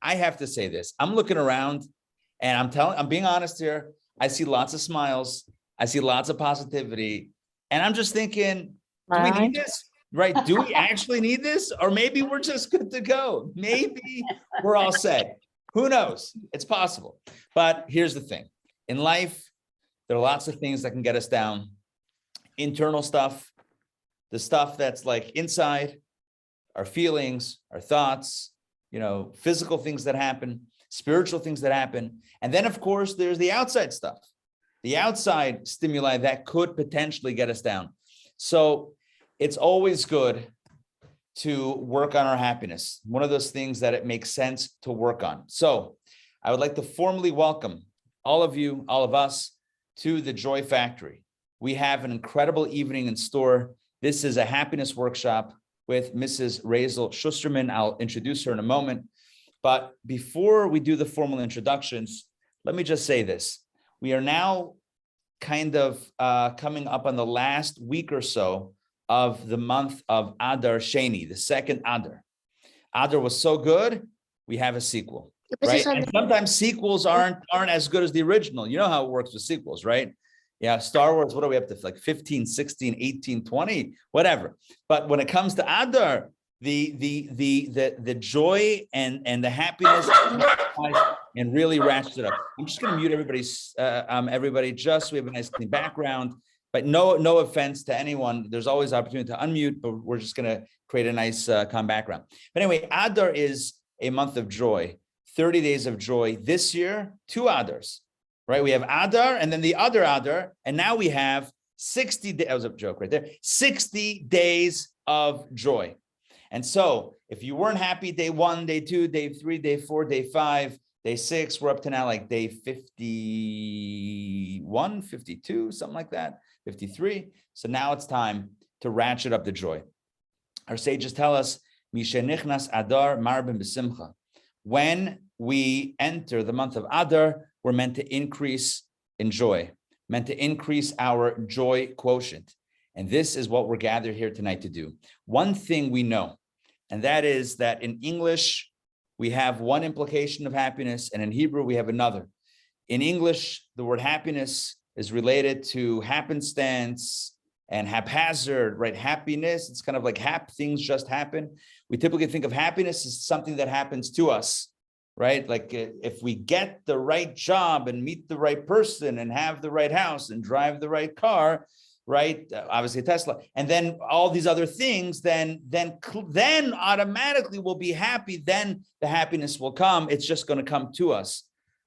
I have to say this. I'm looking around and I'm being honest here. I see lots of smiles. I see lots of positivity. And I'm just thinking, do we need this? Right? Do we actually need this? Or maybe we're just good to go. Maybe we're all set. Who knows? It's possible. But here's the thing. In life, there are lots of things that can get us down. Internal stuff, the stuff that's like inside, our feelings, our thoughts, physical things that happen, spiritual things that happen. And then, of course, there's the outside stuff, the outside stimuli that could potentially get us down. So it's always good to work on our happiness. One of those things that it makes sense to work on. So I would like to formally welcome all of you, all of us, to the Joy Factory. We have an incredible evening in store. This is a happiness workshop with Mrs. Raizel Schusterman. I'll introduce her in a moment. But before we do the formal introductions, let me just say this. We are now kind of coming up on the last week or so of the month of Adar Sheni, the second Adar. Adar was so good, we have a sequel, right? And sometimes sequels aren't as good as the original. You know how it works with sequels, right? Yeah, Star Wars, what are we up to? Like 15, 16, 18, 20, whatever. But when it comes to Adar, the joy and the happiness and really ratchets it up. I'm just going to mute everybody just so we have a nice clean background. But no offense to anyone. There's always opportunity to unmute, but we're just going to create a nice calm background. But anyway, Adar is a month of joy, 30 days of joy. This year, 2 Adars, right? We have Adar and then the other Adar, and now we have 60 days. That was a joke right there. 60 days of joy. And so if you weren't happy day 1, day 2, day 3, day 4, day 5, day 6, we're up to now like day 51, 52, something like that, 53. So now it's time to ratchet up the joy. Our sages tell us, Mishe nichnas Adar marbim b'simcha. When we enter the month of Adar, we're meant to increase in joy, meant to increase our joy quotient. And this is what we're gathered here tonight to do. One thing we know, and that is that in English, we have one implication of happiness, and in Hebrew, we have another. In English, the word happiness is related to happenstance and haphazard, right? Happiness, it's kind of like things just happen. We typically think of happiness as something that happens to us, right? Like if we get the right job and meet the right person and have the right house and drive the right car, right? Obviously Tesla, and then all these other things, then automatically we'll be happy. Then the happiness will come. It's just going to come to us.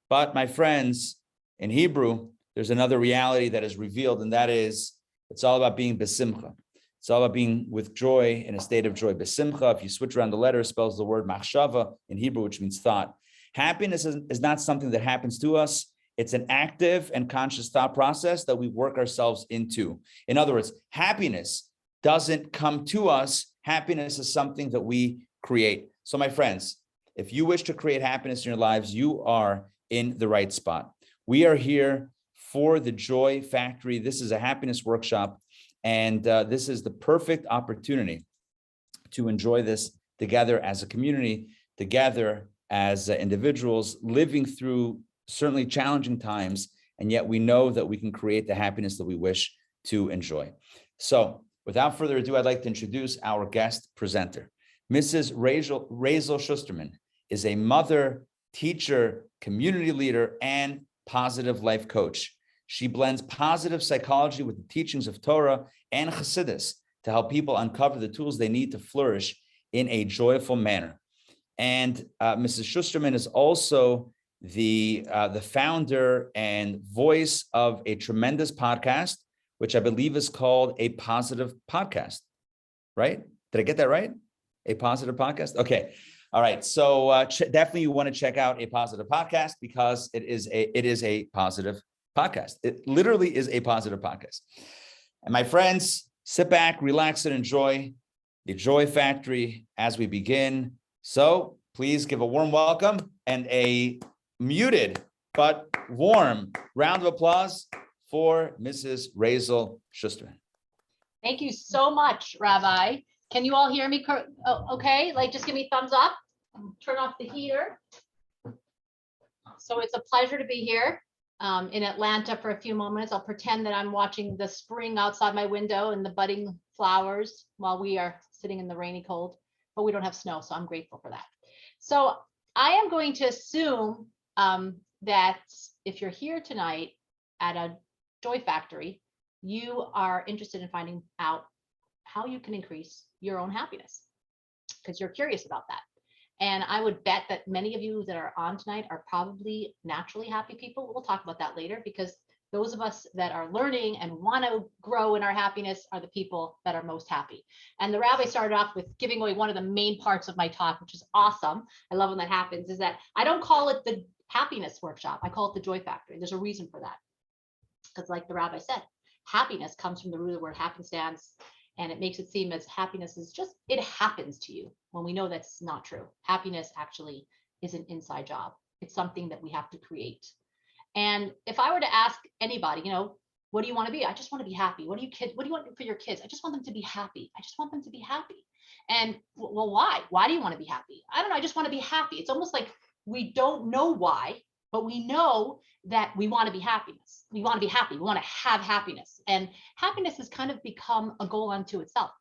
But my friends, in Hebrew, there's another reality that is revealed, and that is it's all about being besimcha. It's all about being with joy, in a state of joy. Besimcha, if you switch around the letter, spells the word machshava in Hebrew, which means thought. Happiness is not something that happens to us. It's an active and conscious thought process that we work ourselves into. In other words, happiness doesn't come to us. Happiness is something that we create. So my friends, if you wish to create happiness in your lives, you are in the right spot. We are here for the Joy Factory. This is a happiness workshop, and this is the perfect opportunity to enjoy this together as a community, together as individuals, living through certainly challenging times, and yet we know that we can create the happiness that we wish to enjoy. So without further ado, I'd like to introduce our guest presenter. Mrs. Raizel Schusterman is a mother, teacher, community leader, and positive life coach. She blends positive psychology with the teachings of Torah and Chassidus to help people uncover the tools they need to flourish in a joyful manner. And Mrs. Schusterman is also the founder and voice of a tremendous podcast, which I believe is called A Positive Podcast, right? Did I get that right? A Positive Podcast? Okay. All right. So definitely you want to check out A Positive Podcast because it is a positive podcast. It literally is a positive podcast. And my friends, sit back, relax, and enjoy the Joy Factory as we begin. So please give a warm welcome and a muted but warm round of applause for Mrs. Raizel Schusterman. Thank you so much, Rabbi. Can you all hear me? Okay, like just give me thumbs up. Turn off the heater. So it's a pleasure to be here in Atlanta for a few moments. I'll pretend that I'm watching the spring outside my window and the budding flowers while we are sitting in the rainy cold, but we don't have snow, so I'm grateful for that. So I am going to assume that if you're here tonight at a Joy Factory, you are interested in finding out how you can increase your own happiness because you're curious about that. And I would bet that many of you that are on tonight are probably naturally happy people. We'll talk about that later because those of us that are learning and want to grow in our happiness are the people that are most happy. And the rabbi started off with giving away one of the main parts of my talk, which is awesome. I love when that happens, is that I don't call it the happiness workshop. I call it the Joy Factory. There's a reason for that. Because like the rabbi said, happiness comes from the root of the word happenstance. And it makes it seem as happiness is just, it happens to you when we know that's not true. Happiness actually is an inside job. It's something that we have to create. And if I were to ask anybody, what do you want to be? I just want to be happy. What do you want for your kids? I just want them to be happy. I just want them to be happy. And well, why? Why do you want to be happy? I don't know. I just want to be happy. It's almost like we don't know why, but we know that we want to be happiness. We want to be happy. We want to have happiness. And happiness has kind of become a goal unto itself.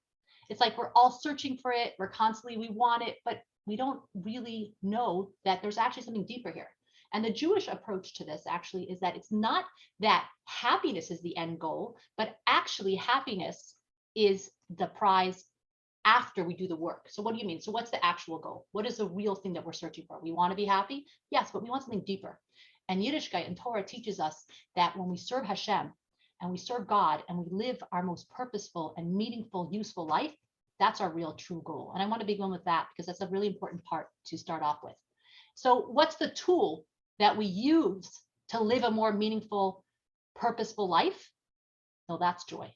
It's like we're all searching for it. We want it, but we don't really know that there's actually something deeper here. And the Jewish approach to this actually is that it's not that happiness is the end goal, but actually happiness is the prize after we do the work. So what do you mean? So what's the actual goal? What is the real thing that we're searching for? We want to be happy? Yes, but we want something deeper. And Yiddishkeit and Torah teaches us that when we serve Hashem and we serve God and we live our most purposeful and meaningful, useful life, that's our real true goal. And I want to begin with that because that's a really important part to start off with. So what's the tool that we use to live a more meaningful, purposeful life? No, that's joy.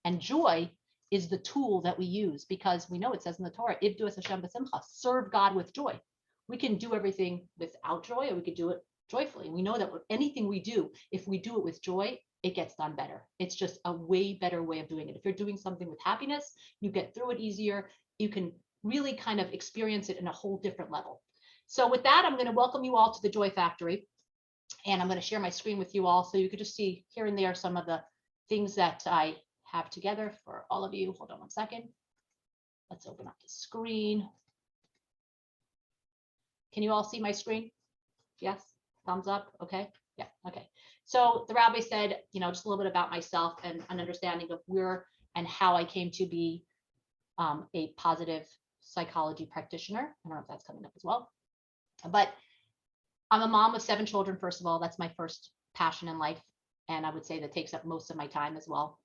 And joy is the tool that we use because we know it says in the Torah, Ibdu es Hashem b'simcha, serve God with joy. We can do everything without joy or we could do it joyfully. We know that with anything we do, if we do it with joy, it gets done better. It's just a way better way of doing it. If you're doing something with happiness, you get through it easier. You can really kind of experience it in a whole different level. So with that, I'm going to welcome you all to the Joy Factory. And I'm going to share my screen with you all so you could just see here and there some of the things that I have together for all of you. Hold on one second. Let's open up the screen. Can you all see my screen? Yes? Thumbs up? Okay. Yeah. Okay. So the rabbi said, just a little bit about myself and an understanding of where and how I came to be a positive psychology practitioner. I don't know if that's coming up as well, but I'm a mom of 7 children. First of all, that's my first passion in life. And I would say that takes up most of my time as well.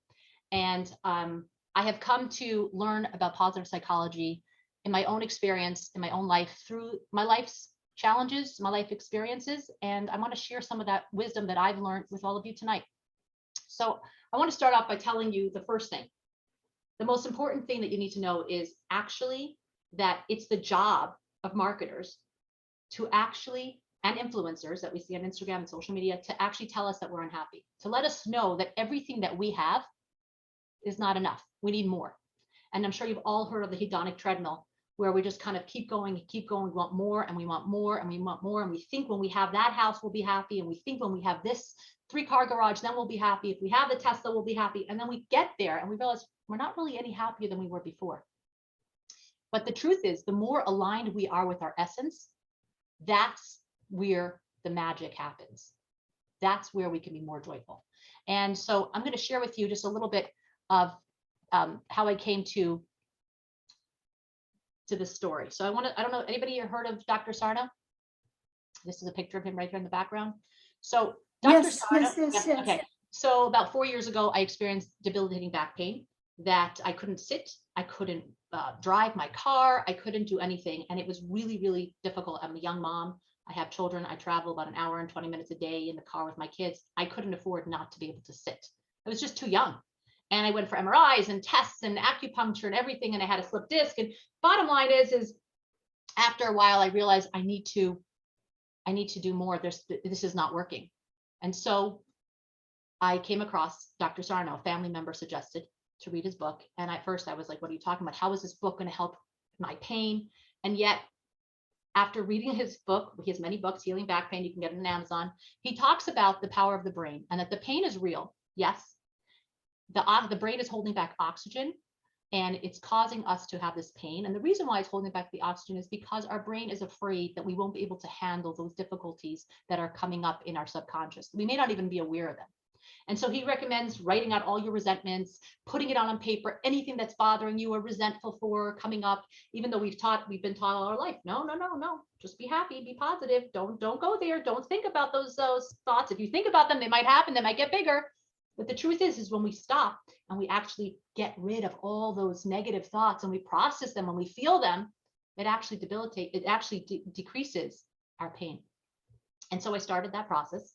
And I have come to learn about positive psychology in my own experience, in my own life, through my life's challenges, my life experiences. And I want to share some of that wisdom that I've learned with all of you tonight. So I want to start off by telling you the first thing. The most important thing that you need to know is actually that it's the job of marketers to actually, and influencers that we see on Instagram and social media, to actually tell us that we're unhappy, to let us know that everything that we have is not enough. We need more. And I'm sure you've all heard of the hedonic treadmill, where we just kind of keep going, we want more, and we want more, and we want more. And we think when we have that house, we'll be happy. And we think when we have this 3-car garage, then we'll be happy. If we have the Tesla, we'll be happy. And then we get there and we realize we're not really any happier than we were before. But the truth is, the more aligned we are with our essence, that's where the magic happens. That's where we can be more joyful. And so I'm going to share with you just a little bit of how I came to this story. So I don't know, anybody here heard of Dr. Sarno? This is a picture of him right here in the background. So Dr. Sarno, yes. Okay. So about 4 years ago, I experienced debilitating back pain that I couldn't sit, I couldn't drive my car, I couldn't do anything. And it was really, really difficult. I'm a young mom. I have children. I travel about an hour and 20 minutes a day in the car with my kids. I couldn't afford not to be able to sit. I was just too young. And I went for MRIs and tests and acupuncture and everything. And I had a slipped disc. And bottom line is after a while, I realized I need to do more. This is not working. And so I came across Dr. Sarno. A family member suggested to read his book. And at first I was like, what are you talking about? How is this book going to help my pain? And yet after reading his book, he has many books, Healing Back Pain, you can get it on Amazon. He talks about the power of the brain and that the pain is real. Yes, the brain is holding back oxygen and it's causing us to have this pain. And the reason why it's holding back the oxygen is because our brain is afraid that we won't be able to handle those difficulties that are coming up in our subconscious. We may not even be aware of them. And so he recommends writing out all your resentments, putting it on paper, anything that's bothering you or resentful for coming up, even though we've been taught all our life, no, just be happy, be positive. Don't go there. Don't think about those thoughts. If you think about them, they might happen, they might get bigger. But the truth is when we stop and we actually get rid of all those negative thoughts and we process them, when we feel them, it actually decreases our pain. And so I started that process.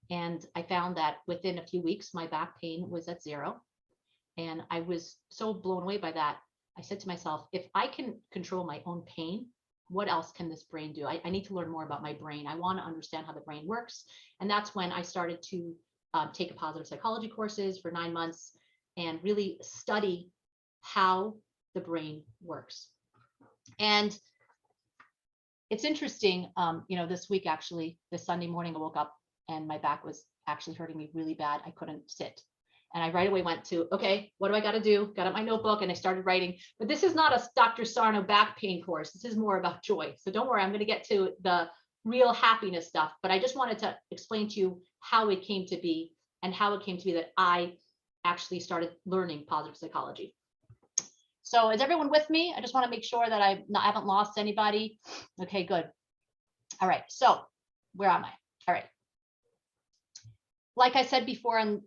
And I found that within a few weeks, my back pain was at 0. And I was so blown away by that. I said to myself, if I can control my own pain, what else can this brain do? I need to learn more about my brain. I want to understand how the brain works. And that's when I started to take a positive psychology courses for 9 months and really study how the brain works. And it's interesting, this week, actually, this Sunday morning, I woke up and my back was actually hurting me really bad. I couldn't sit. And I right away went to, okay, what do I got to do? Got out my notebook and I started writing. But this is not a Dr. Sarno back pain course. This is more about joy. So don't worry, I'm going to get to the real happiness stuff. But I just wanted to explain to you how it came to be and how it came to be that I actually started learning positive psychology. So is everyone with me? I just want to make sure that I haven't lost anybody. Okay, good. All right. So where am I? All right. Like I said before, and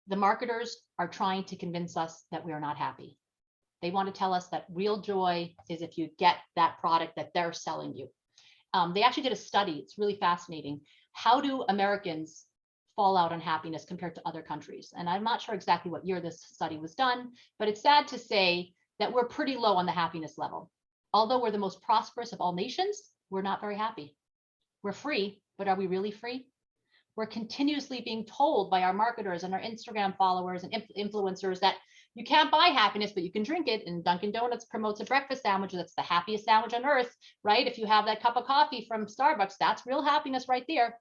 the marketers are trying to convince us that we are not happy. They want to tell us that real joy is if you get that product that they're selling you. They actually did a study. It's really fascinating. How do Americans fall out on happiness compared to other countries? And I'm not sure exactly what year this study was done, but it's sad to say that we're pretty low on the happiness level. Although we're the most prosperous of all nations, we're not very happy. We're free, but are we really free? We're continuously being told by our marketers and our Instagram followers and influencers that you can't buy happiness, but you can drink it. And Dunkin' Donuts promotes a breakfast sandwich that's the happiest sandwich on earth, right? If you have that cup of coffee from Starbucks, that's real happiness right there.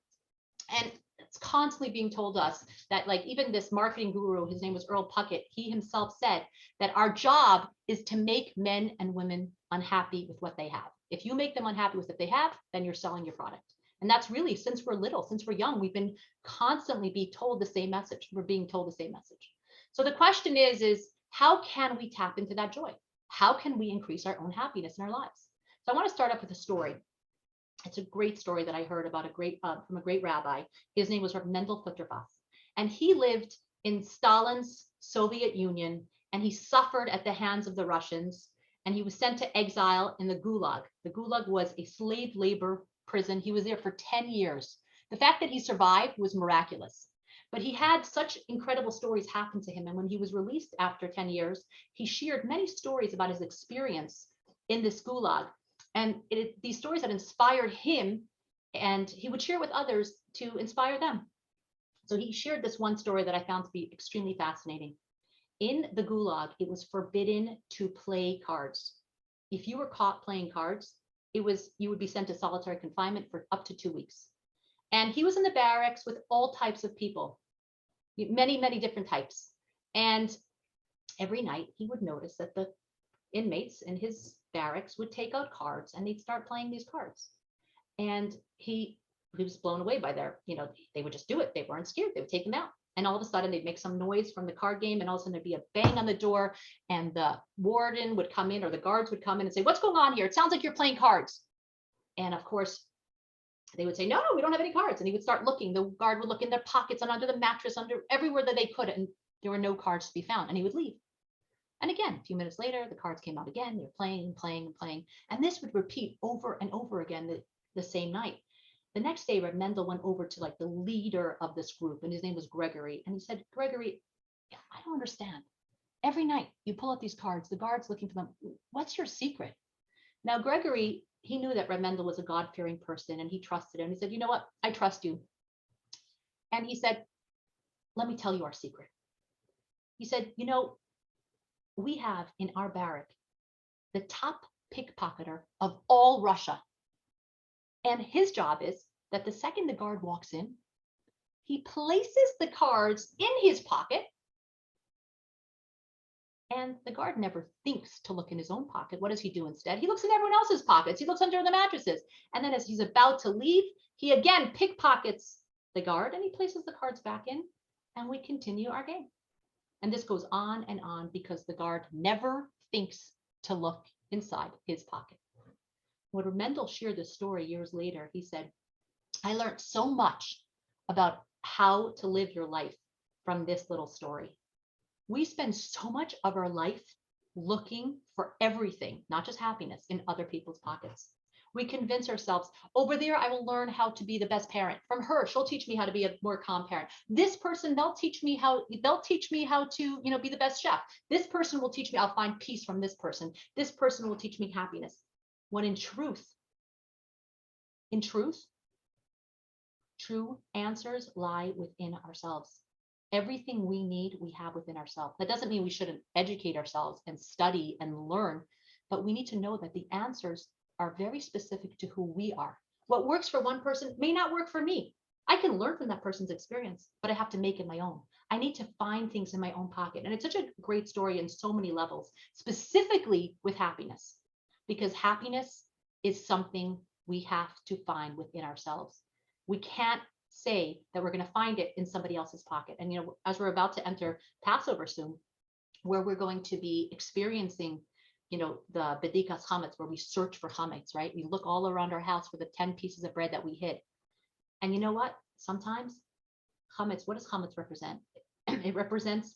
And it's constantly being told us that, like, even this marketing guru, his name was Earl Puckett, he himself said that our job is to make men and women unhappy with what they have. If you make them unhappy with what they have, then you're selling your product. And that's really, since we're little, since we're young, we've been constantly being told the same message. We're being told the same message. So the question is how can we tap into that joy? How can we increase our own happiness in our lives? So I want to start off with a story. It's a great story that I heard about from a great rabbi. His name was Mendel Futterfass. And he lived in Stalin's Soviet Union, and he suffered at the hands of the Russians, and he was sent to exile in the Gulag. The Gulag was a slave labor prison. He was there for 10 years. The fact that he survived was miraculous, but he had such incredible stories happen to him. And when he was released after 10 years, he shared many stories about his experience in this Gulag. And these stories had inspired him, and he would share with others to inspire them. So he shared this one story that I found to be extremely fascinating. In the Gulag, it was forbidden to play cards. If you were caught playing cards, you would be sent to solitary confinement for up to 2 weeks. And he was in the barracks with all types of people, many, many different types. And every night he would notice that the inmates in his barracks would take out cards and they'd start playing these cards. And he was blown away by they would just do it. They weren't scared. They would take them out. And all of a sudden they'd make some noise from the card game, and all of a sudden there'd be a bang on the door, and the warden would come in, or the guards would come in and say, "What's going on here? It sounds like you're playing cards." And of course they would say, "No, we don't have any cards." And he would start looking. The guard would look in their pockets and under the mattress, under everywhere that they could, and there were no cards to be found. And he would leave. And again, a few minutes later, the cards came out again. They're playing and playing and playing. And this would repeat over and over again the same night. The next day, Reb Mendel went over to the leader of this group, and his name was Gregory. And he said, "Gregory, I don't understand. Every night you pull out these cards, the guard's looking for them. What's your secret?" Now, Gregory, he knew that Reb Mendel was a God-fearing person, and he trusted him. He said, "You know what? I trust you." And he said, "Let me tell you our secret." He said, "We have in our barrack the top pickpocketer of all Russia. And his job is that the second the guard walks in, he places the cards in his pocket. And the guard never thinks to look in his own pocket. What does he do instead? He looks in everyone else's pockets. He looks under the mattresses. And then as he's about to leave, he again pickpockets the guard and he places the cards back in, and we continue our game. And this goes on and on because the guard never thinks to look inside his pocket. When Mendel shared this story years later, he said, I learned so much about how to live your life from this little story. We spend so much of our life looking for everything, not just happiness, in other people's pockets. We convince ourselves, over there, I will learn how to be the best parent. From her, she'll teach me how to be a more calm parent. This person, they'll teach me how to, be the best chef. This person will teach me, I'll find peace from this person. This person will teach me happiness. When in truth, true answers lie within ourselves. Everything we need, we have within ourselves. That doesn't mean we shouldn't educate ourselves and study and learn, but we need to know that the answers are very specific to who we are. What works for one person may not work for me. I can learn from that person's experience, but I have to make it my own. I need to find things in my own pocket. And it's such a great story in so many levels, specifically with happiness, because happiness is something we have to find within ourselves. We can't say that we're going to find it in somebody else's pocket. And, as we're about to enter Passover soon, where we're going to be experiencing, the Bedikas Chametz, where we search for Chametz, right? We look all around our house for the 10 pieces of bread that we hid. And you know what? Sometimes Chametz, what does Chametz represent? It represents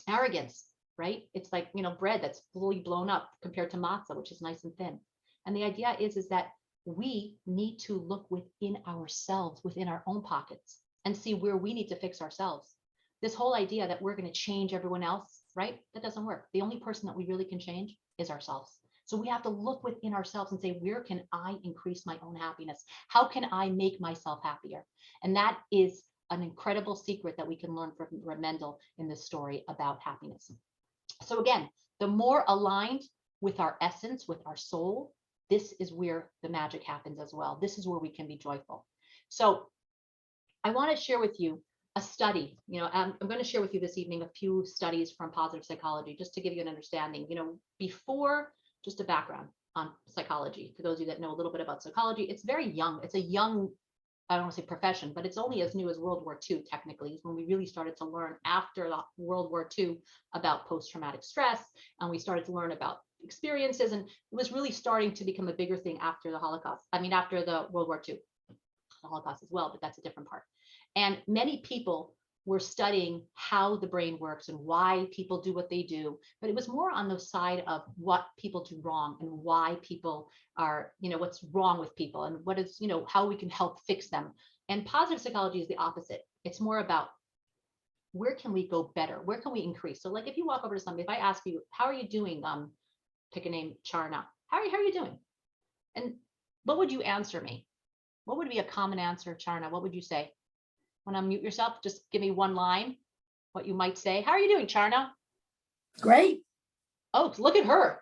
arrogance, right? It's like, bread that's fully blown up compared to matzah, which is nice and thin. And the idea is that we need to look within ourselves, within our own pockets, and see where we need to fix ourselves. This whole idea that we're going to change everyone else, right? That doesn't work. The only person that we really can change is ourselves. So we have to look within ourselves and say, where can I increase my own happiness? How can I make myself happier? And that is an incredible secret that we can learn from Mendel in this story about happiness. So again, the more aligned with our essence, with our soul, this is where the magic happens as well. This is where we can be joyful. So I want to share with you a study. I'm going to share with you this evening a few studies from positive psychology, just to give you an understanding. Before, just a background on psychology, for those of you that know a little bit about psychology, it's very young. It's a young, I don't want to say profession, but it's only as new as World War II, technically, is when we really started to learn after the World War II about post-traumatic stress, and we started to learn about experiences, and it was really starting to become a bigger thing after the Holocaust. After the World War II, the Holocaust as well, but that's a different part. And many people were studying how the brain works and why people do what they do, but it was more on the side of what people do wrong and why people are, what's wrong with people and what is, how we can help fix them. And positive psychology is the opposite. It's more about where can we go better? Where can we increase? So like if you walk over to somebody, if I ask you, how are you doing? Pick a name, Charna. How are you doing? And what would you answer me? What would be a common answer, Charna? What would you say? Want to unmute yourself? Just give me one line, what you might say. How are you doing, Charna? Great. Oh, look at her.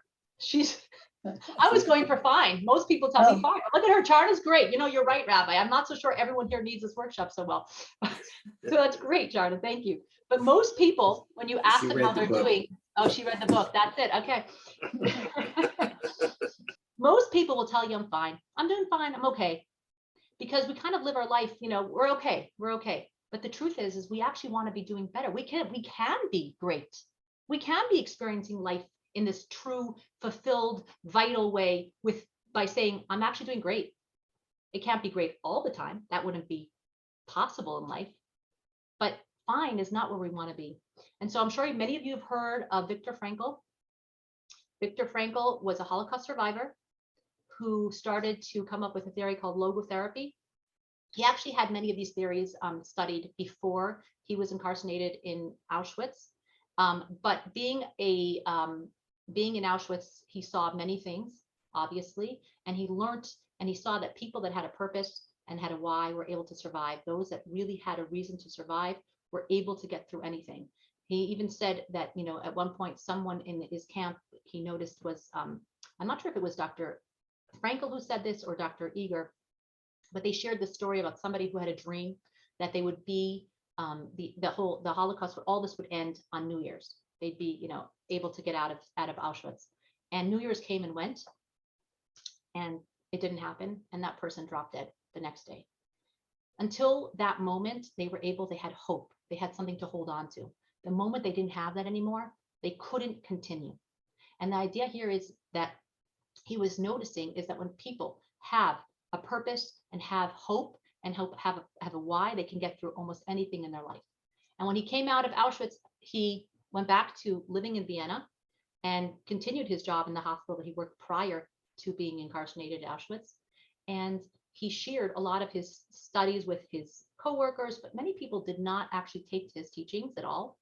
I was going for fine. Most people tell me fine. Look at her. Charna's great. You're right, Rabbi. I'm not so sure everyone here needs this workshop so well. So that's great, Charna. Thank you. But most people, when you ask them how they're doing, oh, she read the book. That's it. Okay. Most people will tell you, I'm fine. I'm doing fine. I'm okay. Because we kind of live our life, we're okay. We're okay. But the truth is we actually want to be doing better. We can be great. We can be experiencing life in this true, fulfilled, vital way by saying, I'm actually doing great. It can't be great all the time. That wouldn't be possible in life. But fine is not where we want to be. And so I'm sure many of you have heard of Viktor Frankl. Viktor Frankl was a Holocaust survivor who started to come up with a theory called logotherapy. He actually had many of these theories studied before he was incarcerated in Auschwitz. But being in Auschwitz, he saw many things, obviously, and he learned and he saw that people that had a purpose and had a why were able to survive. Those that really had a reason to survive were able to get through anything. He even said that, at one point, someone in his camp he noticed was, I'm not sure if it was Dr. Frankl who said this or Dr. Eger, but they shared the story about somebody who had a dream that they would be the Holocaust, all this would end on New Year's. They'd be, able to get out of Auschwitz. And New Year's came and went, and it didn't happen. And that person dropped dead the next day. Until that moment, they had hope. They had something to hold on to. The moment they didn't have that anymore, they couldn't continue. And the idea here is that he was noticing is that when people have a purpose and have hope and have a why, they can get through almost anything in their life. And when he came out of Auschwitz, he went back to living in Vienna and continued his job in the hospital that he worked prior to being incarcerated at Auschwitz. And he shared a lot of his studies with his coworkers, but many people did not actually take to his teachings at all.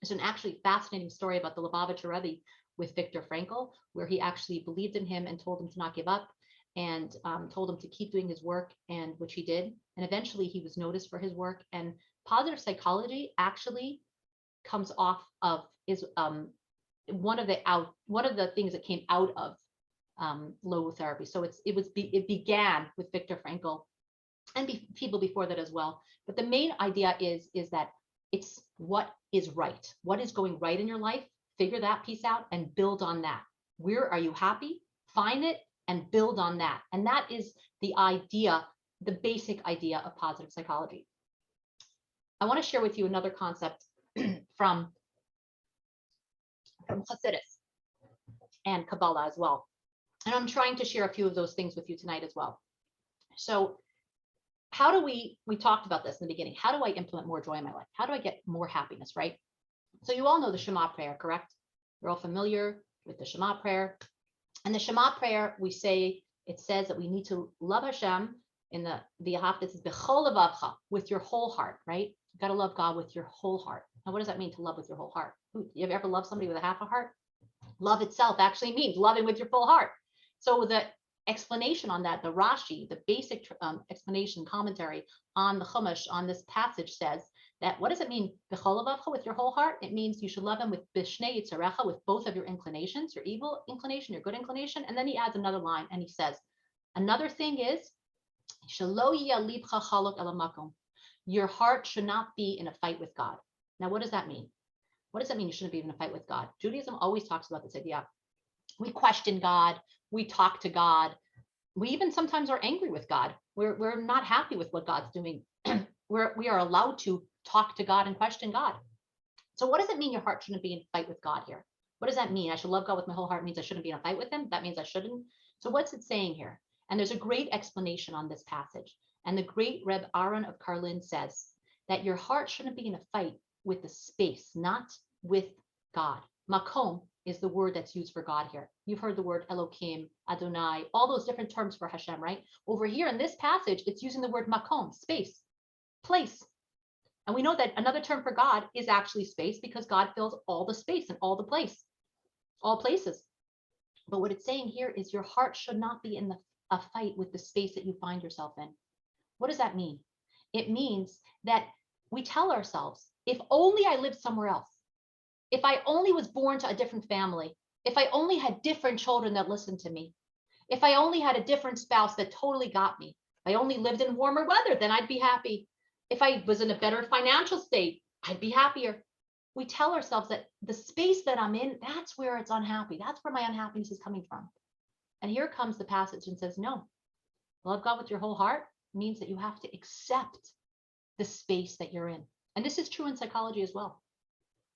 There's an actually fascinating story about the Lubavitcher Rebbe with Viktor Frankl, where he actually believed in him and told him to not give up, and told him to keep doing his work, and which he did. And eventually he was noticed for his work. And positive psychology actually comes off of is one of the things that came out of logotherapy. So it began with Viktor Frankl and people before that as well. But the main idea is that it's what is right, what is going right in your life. Figure that piece out and build on that. Where are you happy? Find it and build on that. And that is the idea, the basic idea of positive psychology. I want to share with you another concept from Chassidus and Kabbalah as well. And I'm trying to share a few of those things with you tonight as well. So how do we talked about this in the beginning. How do I implement more joy in my life? How do I get more happiness, right? So you all know the Shema Prayer, correct? You're all familiar with the Shema Prayer. And the Shema Prayer, it says that we need to love Hashem in the Helplessness, b'chol levavcha, with your whole heart, right? You got to love God with your whole heart. Now, what does that mean to love with your whole heart? You ever loved somebody with a half a heart? Love itself actually means loving with your full heart. So the explanation on that, the Rashi, the basic explanation commentary on the Chumash on this passage says that what does it mean b'chol levavcha, with your whole heart? It means you should love him with b'shnei yitzarecha, with both of your inclinations, your evil inclination, your good inclination. And then he adds another line and he says, another thing is shelo yeh libcha chalok el hamakom. Your heart should not be in a fight with God. Now, what does that mean? What does that mean you shouldn't be in a fight with God? Judaism always talks about this idea. We question God. We talk to God. We even sometimes are angry with God. We're not happy with what God's doing. We are allowed to talk to God and question God. So what does it mean your heart shouldn't be in a fight with God here? What does that mean? I should love God with my whole heart means I shouldn't be in a fight with him? That means I shouldn't. So what's it saying here? And there's a great explanation on this passage. And the great Reb Aaron of Karlin says that your heart shouldn't be in a fight with the space, not with God. Makom is the word that's used for God here. You've heard the word Elokim, Adonai, all those different terms for Hashem, right? Over here in this passage, it's using the word makom, space, place. And we know that another term for God is actually space because God fills all the space and all the place, all places. But what it's saying here is your heart should not be in a fight with the space that you find yourself in. What does that mean? It means that we tell ourselves, if only I lived somewhere else, if I only was born to a different family, if I only had different children that listened to me, if I only had a different spouse that totally got me, if I only lived in warmer weather, then I'd be happy. If I was in a better financial state, I'd be happier. We tell ourselves that the space that I'm in, that's where it's unhappy. That's where my unhappiness is coming from. And here comes the passage and says, no, love God with your whole heart means that you have to accept the space that you're in. And this is true in psychology as well.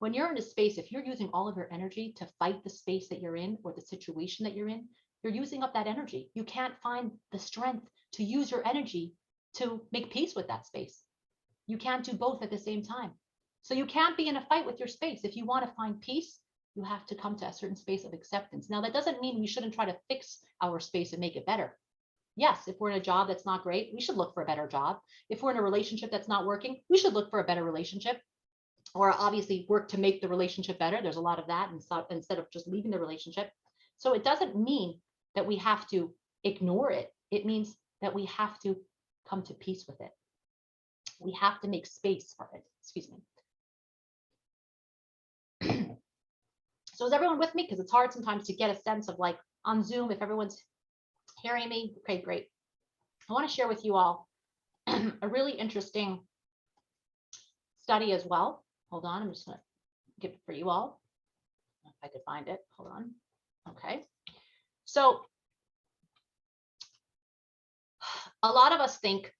When you're in a space, if you're using all of your energy to fight the space that you're in or the situation that you're in, you're using up that energy. You can't find the strength to use your energy to make peace with that space. You can't do both at the same time. So you can't be in a fight with your space. If you want to find peace, you have to come to a certain space of acceptance. Now, that doesn't mean we shouldn't try to fix our space and make it better. Yes, if we're in a job that's not great, we should look for a better job. If we're in a relationship that's not working, we should look for a better relationship. Or obviously work to make the relationship better. There's a lot of that instead of just leaving the relationship. So it doesn't mean that we have to ignore it. It means that we have to come to peace with it. We have to make space for it. Excuse me. So is everyone with me? Because it's hard sometimes to get a sense of like on Zoom, if everyone's hearing me. Okay, great. I want to share with you all a really interesting study as well. Hold on, I'm just going to give it for you all. If I could find it, hold on. Okay. So a lot of us think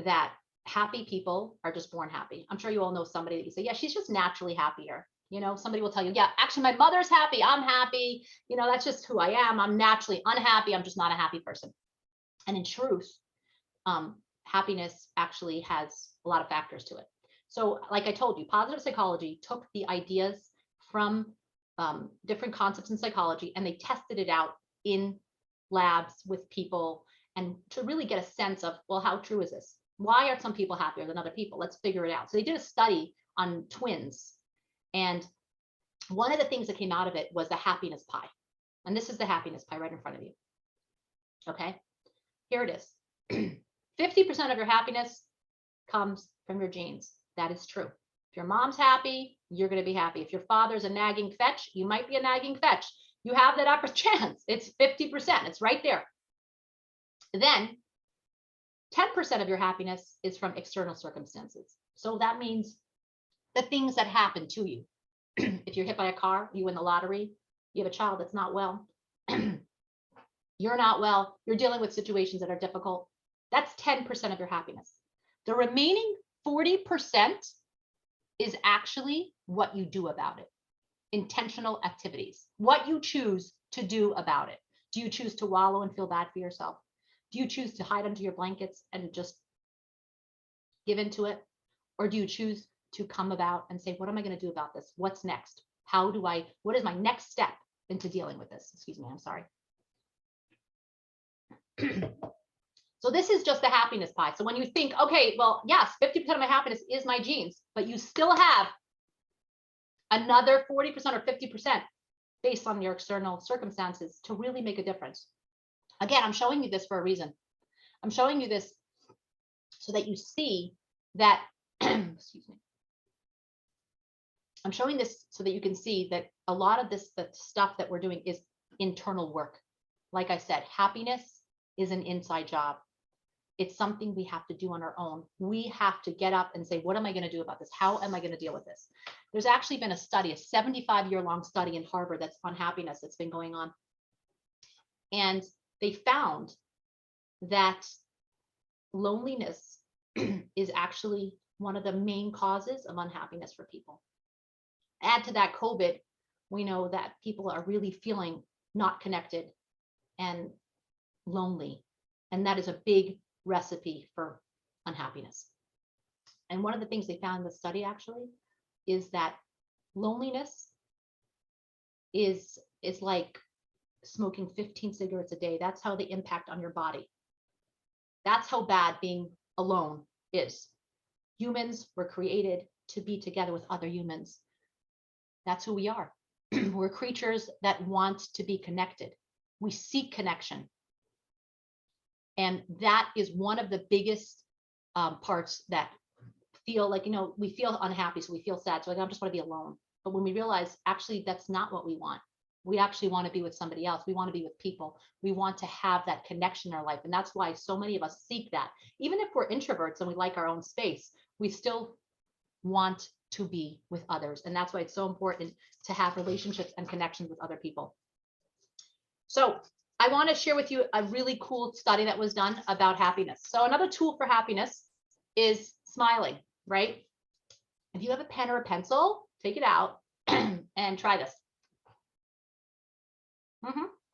that happy people are just born happy. I'm sure you all know somebody that you say, yeah, she's just naturally happier. You know, somebody will tell you, yeah, actually my mother's happy. I'm happy. You know, that's just who I am. I'm naturally unhappy. I'm just not a happy person. And in truth, happiness actually has a lot of factors to it. So like I told you, positive psychology took the ideas from different concepts in psychology and they tested it out in labs with people and to really get a sense of, well, how true is this? Why are some people happier than other people? Let's figure it out. So they did a study on twins. And one of the things that came out of it was the happiness pie. And this is the happiness pie right in front of you. Okay, here it is. 50% of your happiness comes from your genes. That is true. If your mom's happy, you're going to be happy. If your father's a nagging fetch, you might be a nagging fetch. You have that upper chance. It's 50%. It's right there. Then 10% of your happiness is from external circumstances. So that means the things that happen to you. If you're hit by a car, you win the lottery, you have a child that's not well, you're not well, you're dealing with situations that are difficult. That's 10% of your happiness. The remaining 40% is actually what you do about it. Intentional activities, what you choose to do about it. Do you choose to wallow and feel bad for yourself? Do you choose to hide under your blankets and just give into it? Or do you choose to come about and say, what am I going to do about this? What's next? What is my next step into dealing with this? Excuse me, I'm sorry. So this is just the happiness pie. So when you think, okay, well, yes, 50% of my happiness is my genes, but you still have another 40% or 50% based on your external circumstances to really make a difference. Again, I'm showing you this for a reason. I'm showing you this so that you see that, excuse me. I'm showing this so that you can see that a lot of this, the stuff that we're doing is internal work. Like I said, happiness is an inside job. It's something we have to do on our own. We have to get up and say, what am I going to do about this? How am I going to deal with this? There's actually been a study, a 75-year-long study in Harvard that's on happiness that's been going on. And they found that loneliness is actually one of the main causes of unhappiness for people. Add to that COVID, we know that people are really feeling not connected and lonely. And that is a big recipe for unhappiness. And one of the things they found in the study actually is that loneliness is like smoking 15 cigarettes a day. That's how they impact on your body. That's how bad being alone is. Humans were created to be together with other humans. That's who we are. We're creatures that want to be connected. We seek connection. And that is one of the biggest parts that feel like, we feel unhappy, so we feel sad. So I just want to be alone. But when we realize, actually, that's not what we want. We actually want to be with somebody else. We want to be with people. We want to have that connection in our life. And that's why so many of us seek that. Even if we're introverts and we like our own space, we still want to be with others. And that's why it's so important to have relationships and connections with other people. So I want to share with you a really cool study that was done about happiness. So another tool for happiness is smiling, right? If you have a pen or a pencil, take it out and try this.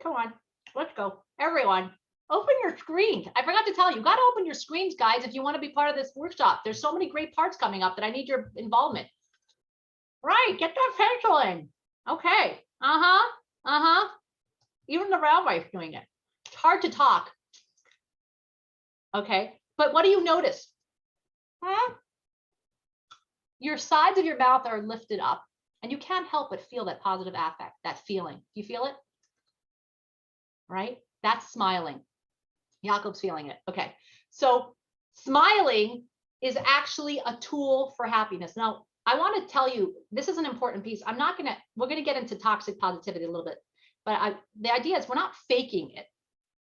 Come on, let's go. Everyone, open your screens. I forgot to tell you, you got to open your screens, guys, if you want to be part of this workshop. There's so many great parts coming up that I need your involvement. Right, get that pencil in. Okay, Even the railway's doing it. It's hard to talk. Okay, but what do you notice? Your sides of your mouth are lifted up, and you can't help but feel that positive affect, that feeling. Do you feel it? Right? That's smiling. Jacob's feeling it. Okay, so smiling is actually a tool for happiness. Now, I want to tell you, this is an important piece. We're going to get into toxic positivity a little bit, but the idea is we're not faking it.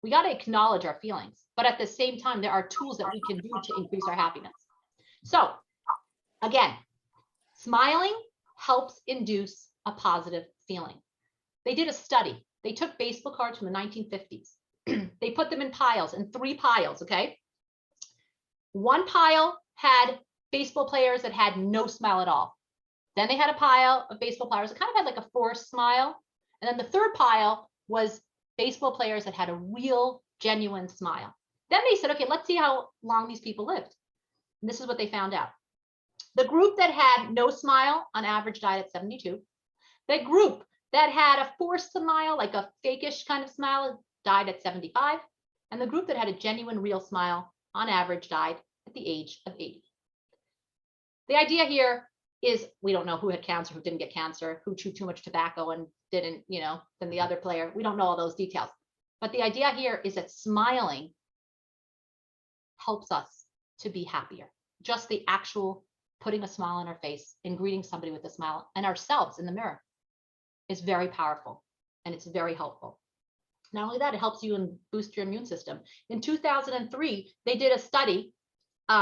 We got to acknowledge our feelings, but at the same time, there are tools that we can do to increase our happiness. So again, smiling helps induce a positive feeling. They did a study. They took baseball cards from the 1950s. They put them in piles, in 3 piles, okay? One pile had baseball players that had no smile at all. Then they had a pile of baseball players that kind of had like a forced smile. And then the third pile was baseball players that had a real, genuine smile. Then they said, okay, let's see how long these people lived. And this is what they found out. The group that had no smile on average died at 72. The group that had a forced smile, like a fakish kind of smile, died at 75. And the group that had a genuine, real smile on average died at the age of 80. The idea here is we don't know who had cancer, who didn't get cancer, who chewed too much tobacco and didn't, than the other player. We don't know all those details. But the idea here is that smiling helps us to be happier. Just the actual putting a smile on our face and greeting somebody with a smile and ourselves in the mirror is very powerful and it's very helpful. Not only that, it helps you and boost your immune system. In 2003, they did a study.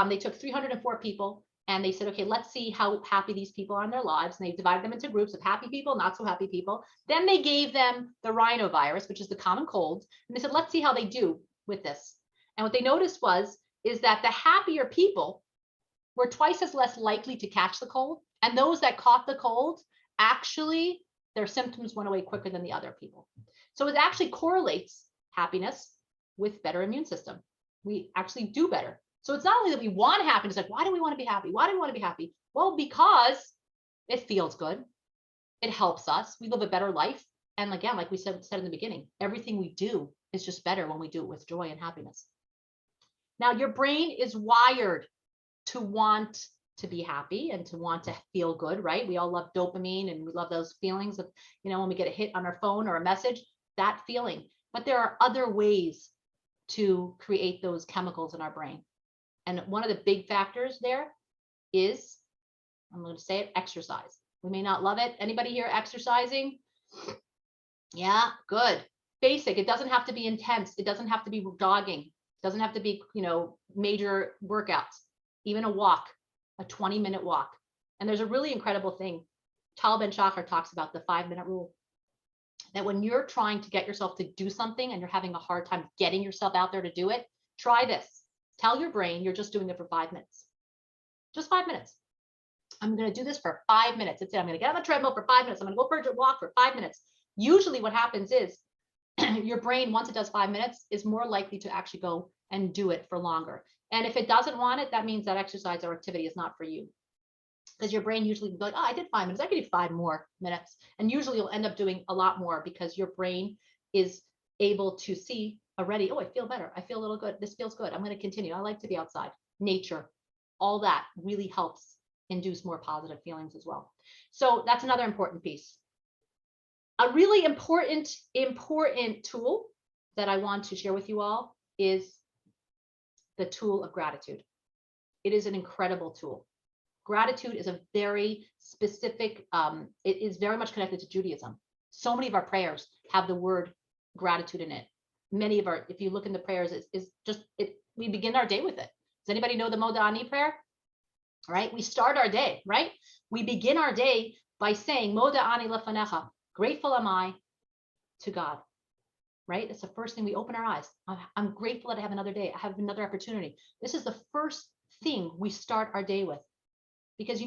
They took 304 people and they said, okay, let's see how happy these people are in their lives. And they divided them into groups of happy people, not so happy people. Then they gave them the rhinovirus, which is the common cold. And they said, let's see how they do with this. And what they noticed is that the happier people were twice as less likely to catch the cold. And those that caught the cold, actually, their symptoms went away quicker than the other people. So it actually correlates happiness with better immune system. We actually do better. So it's not only that we want happiness, like, why do we want to be happy? Why do we want to be happy? Well, because it feels good. It helps us. We live a better life. And again, like we said in the beginning, everything we do is just better when we do it with joy and happiness. Now, your brain is wired to want to be happy and to want to feel good, right? We all love dopamine and we love those feelings of, when we get a hit on our phone or a message, that feeling. But there are other ways to create those chemicals in our brain. And one of the big factors there is, I'm going to say it, exercise. We may not love it. Anybody here exercising? Yeah, good. Basic. It doesn't have to be intense. It doesn't have to be jogging. It doesn't have to be, major workouts. Even a walk, a 20-minute walk. And there's a really incredible thing. Tal Ben Shachar talks about the 5-minute rule. That when you're trying to get yourself to do something and you're having a hard time getting yourself out there to do it, try this. Tell your brain you're just doing it for 5 minutes. Just 5 minutes. I'm going to do this for 5 minutes. That's it. I'm going to get on the treadmill for 5 minutes. I'm going to go for a walk for 5 minutes. Usually what happens is your brain, once it does 5 minutes, is more likely to actually go and do it for longer. And if it doesn't want it, that means that exercise or activity is not for you. Because your brain usually will be like, oh, I did 5 minutes. I could do 5 more minutes. And usually you'll end up doing a lot more because your brain is able to see already, oh, I feel better. I feel a little good. This feels good. I'm going to continue. I like to be outside. Nature, all that really helps induce more positive feelings as well. So that's another important piece. A really important tool that I want to share with you all is the tool of gratitude. It is an incredible tool. Gratitude is a very specific, it is very much connected to Judaism. So many of our prayers have the word gratitude in it. Many of our, if you look in the prayers, we begin our day with it. Does anybody know the Moda Ani prayer? Right? We start our day, right? We begin our day by saying, Moda Ani lefanecha, grateful am I to God, right? That's the first thing we open our eyes. I'm grateful that I have another day. I have another opportunity. This is the first thing we start our day with. Because,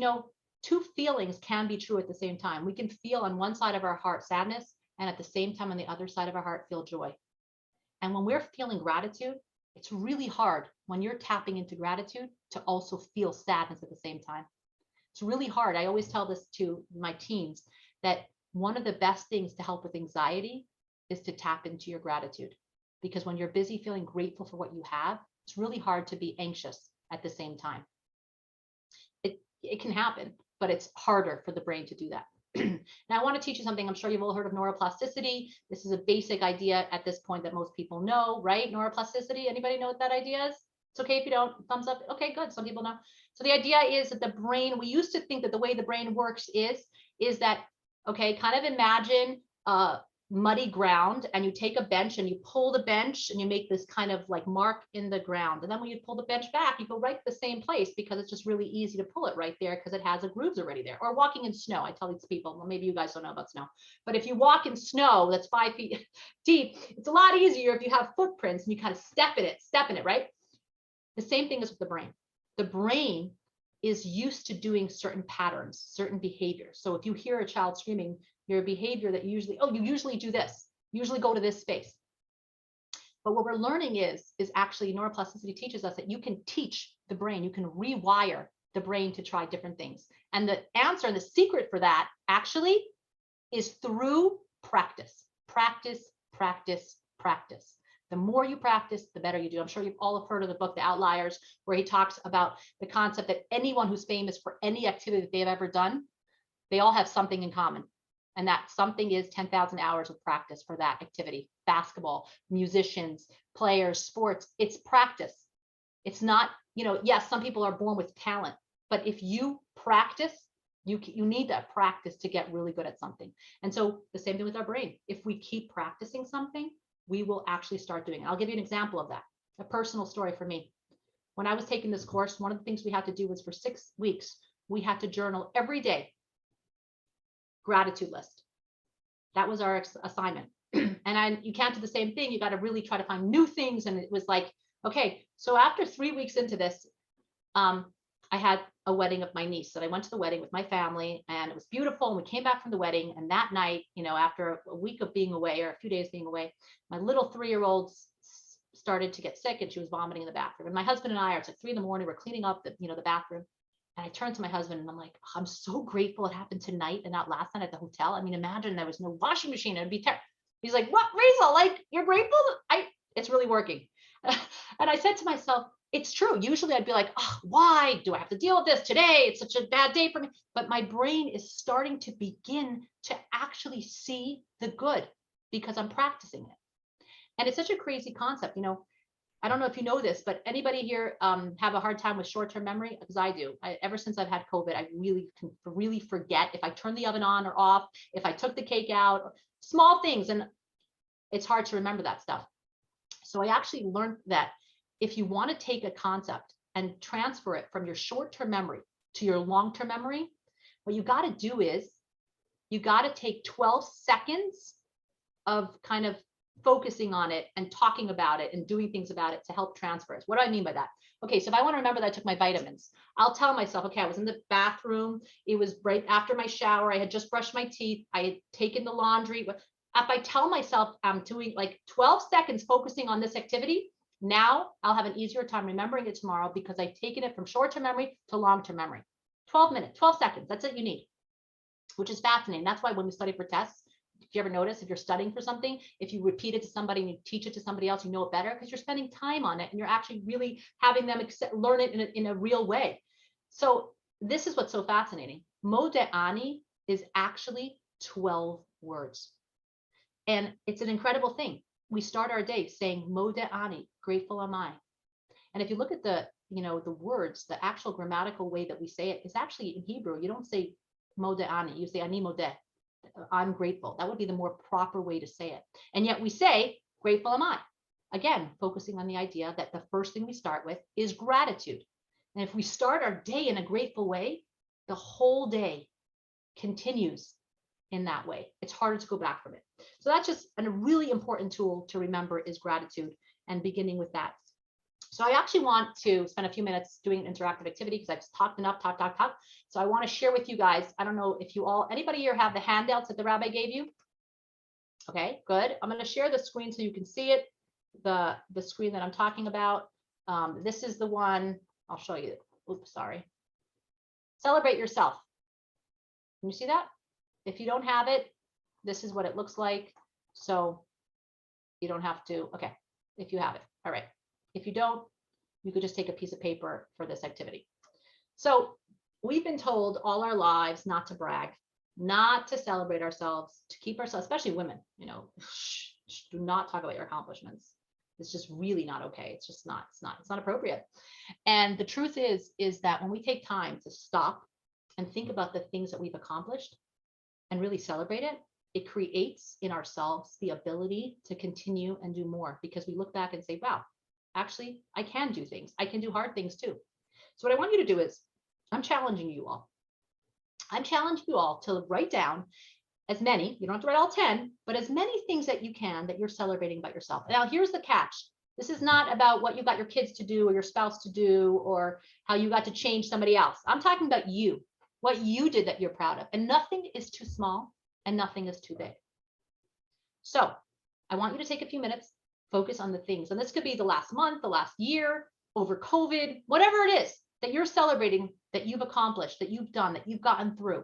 two feelings can be true at the same time. We can feel on one side of our heart sadness, and at the same time on the other side of our heart feel joy. And when we're feeling gratitude, it's really hard when you're tapping into gratitude to also feel sadness at the same time. It's really hard. I always tell this to my teens that one of the best things to help with anxiety is to tap into your gratitude. Because when you're busy feeling grateful for what you have, it's really hard to be anxious at the same time. It can happen, but it's harder for the brain to do that. Now, I want to teach you something. I'm sure you've all heard of neuroplasticity. This is a basic idea at this point that most people know, right? Neuroplasticity. Anybody know what that idea is? It's okay if you don't. Thumbs up. Okay, good. Some people know. So the idea is that the brain, we used to think that the way the brain works is that, okay, kind of imagine muddy ground, and you take a bench and you pull the bench and you make this kind of like mark in the ground. And then when you pull the bench back, you go right to the same place because it's just really easy to pull it right there because it has the grooves already there. Or walking in snow. I tell these people, well, maybe you guys don't know about snow, but if you walk in snow that's 5 feet deep, it's a lot easier if you have footprints and you kind of step in it, right? The same thing is with the brain. The brain is used to doing certain patterns, certain behaviors. So if you hear a child screaming, your behavior that you usually do this, usually go to this space. But what we're learning is actually neuroplasticity teaches us that you can teach the brain, you can rewire the brain to try different things. And the answer and the secret for that actually is through practice, practice, practice, practice. The more you practice, the better you do. I'm sure you've all have heard of the book, The Outliers, where he talks about the concept that anyone who's famous for any activity that they've ever done, they all have something in common. And that something is 10,000 hours of practice for that activity. Basketball, musicians, players, sports, it's practice. It's not, yes, some people are born with talent, but if you practice, you need that practice to get really good at something. And so the same thing with our brain. If we keep practicing something, we will actually start doing it. I'll give you an example of that. A personal story for me. When I was taking this course, one of the things we had to do was for 6 weeks, we had to journal every day. Gratitude list. That was our assignment. And you can't do the same thing. You got to really try to find new things. And it was like, okay, so after 3 weeks into this, I had a wedding of my niece. So I went to the wedding with my family and it was beautiful. And we came back from the wedding. And that night, after a week of being away or a few days being away, my little 3-year-old started to get sick and she was vomiting in the bathroom. And my husband and I, it's like 3 a.m, we're cleaning up the bathroom. And I turned to my husband and I'm like, I'm so grateful it happened tonight and not last night at the hotel. I mean, imagine there was no washing machine. It'd be terrible. He's like, what, Raizal? Like, you're grateful? It's really working. And I said to myself, it's true. Usually I'd be like, oh, why do I have to deal with this today? It's such a bad day for me. But my brain is starting to begin to actually see the good because I'm practicing it. And it's such a crazy concept. I don't know if you know this, but anybody here have a hard time with short-term memory? Because I do. Ever since I've had COVID, I really forget if I turn the oven on or off, if I took the cake out, small things, and it's hard to remember that stuff. So I actually learned that if you want to take a concept and transfer it from your short-term memory to your long-term memory, what you got to do is you got to take 12 seconds of kind of focusing on it and talking about it and doing things about it to help transfer it. What do I mean by that? Okay, so if I want to remember that I took my vitamins, I'll tell myself, okay, I was in the bathroom. It was right after my shower. I had just brushed my teeth. I had taken the laundry. If I tell myself I'm doing like 12 seconds focusing on this activity, now I'll have an easier time remembering it tomorrow because I've taken it from short-term memory to long-term memory. 12 minutes, 12 seconds. That's what you need, which is fascinating. That's why when we study for tests, if you ever notice, if you're studying for something, if you repeat it to somebody and you teach it to somebody else, you know it better because you're spending time on it and you're actually really having them learn it in a real way. So this is what's so fascinating. Modeh is actually 12 words. And it's an incredible thing. We start our day saying Modeh, grateful am I. And if you look at the words, the actual grammatical way that we say it is actually in Hebrew. You don't say Modeh, you say Ani Modeh. I'm grateful. That would be the more proper way to say it. And yet we say, grateful am I. Again, focusing on the idea that the first thing we start with is gratitude. And if we start our day in a grateful way, the whole day continues in that way. It's harder to go back from it. So that's just a really important tool to remember is gratitude and beginning with that. So I actually want to spend a few minutes doing an interactive activity because I've just talked enough, talk. So I want to share with you guys. I don't know if anybody here have the handouts that the rabbi gave you? Okay, good. I'm going to share the screen so you can see it, the screen that I'm talking about. This is the one, I'll show you. Oops, sorry. Celebrate yourself. Can you see that? If you don't have it, this is what it looks like. So you don't have to, okay, if you have it. All right. If you don't, you could just take a piece of paper for this activity. So we've been told all our lives not to brag, not to celebrate ourselves, to keep ourselves, especially women, do not talk about your accomplishments. It's just really not okay. It's just not, it's not appropriate. And the truth is that when we take time to stop and think about the things that we've accomplished and really celebrate it, it creates in ourselves the ability to continue and do more, because we look back and say, wow, actually, I can do things. I can do hard things too. So what I want you to do is, I'm challenging you all. I'm challenging you all to write down as many, you don't have to write all 10, but as many things that you can that you're celebrating about yourself. Now, here's the catch. This is not about what you got your kids to do or your spouse to do or how you got to change somebody else. I'm talking about you, what you did that you're proud of. And nothing is too small and nothing is too big. So I want you to take a few minutes, focus on the things. And this could be the last month, the last year, over COVID, whatever it is that you're celebrating, that you've accomplished, that you've done, that you've gotten through.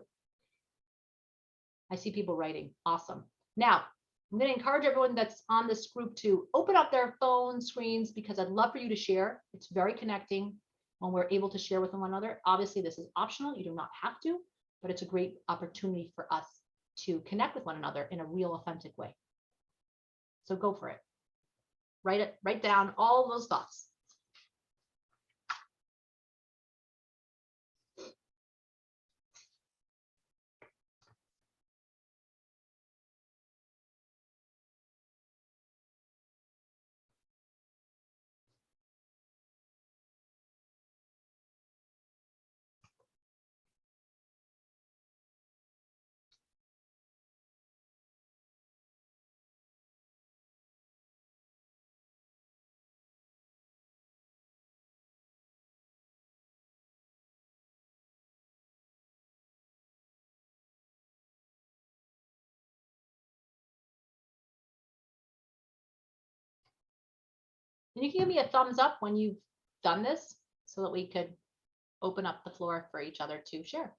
I see people writing. Awesome. Now, I'm going to encourage everyone that's on this group to open up their phone screens, because I'd love for you to share. It's very connecting when we're able to share with one another. Obviously, this is optional. You do not have to, but it's a great opportunity for us to connect with one another in a real, authentic way. So go for it. Write down all those thoughts. And you can give me a thumbs up when you've done this so that we could open up the floor for each other to share.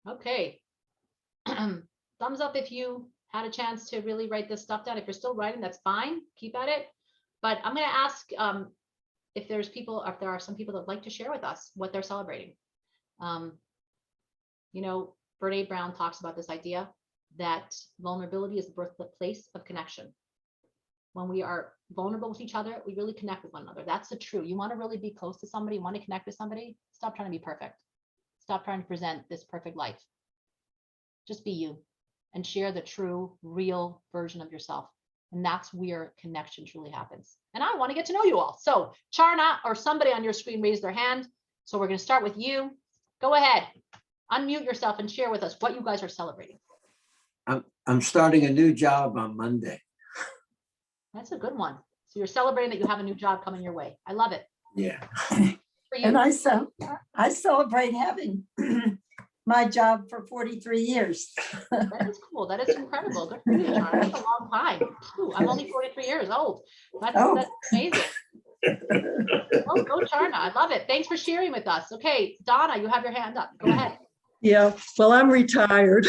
Okay. Thumbs up if you had a chance to really write this stuff down. If you're still writing, that's fine. Keep at it. But I'm going to ask if there are some people that would like to share with us what they're celebrating. You know, Brene Brown talks about this idea that vulnerability is the birthplace of connection. When we are vulnerable with each other, we really connect with one another. That's the truth. You want to really be close to somebody, you want to connect with somebody, stop trying to be perfect. Stop trying to present this perfect life. Just be you and share the true, real version of yourself. And that's where connection truly happens. And I want to get to know you all. So Charna or somebody on your screen raised their hand. So we're going to start with you. Go ahead, unmute yourself and share with us what you guys are celebrating. I'm starting a new job on Monday. That's a good one. So you're celebrating that you have a new job coming your way. I love it. Yeah. For you. And I celebrate having my job for 43 years. That is cool. That is incredible. Good for you, Charna. That's a long time. Ooh, I'm only 43 years old. That's amazing. Oh, go Charna. I love it. Thanks for sharing with us. Okay, Donna, you have your hand up. Go ahead. Yeah, well, I'm retired,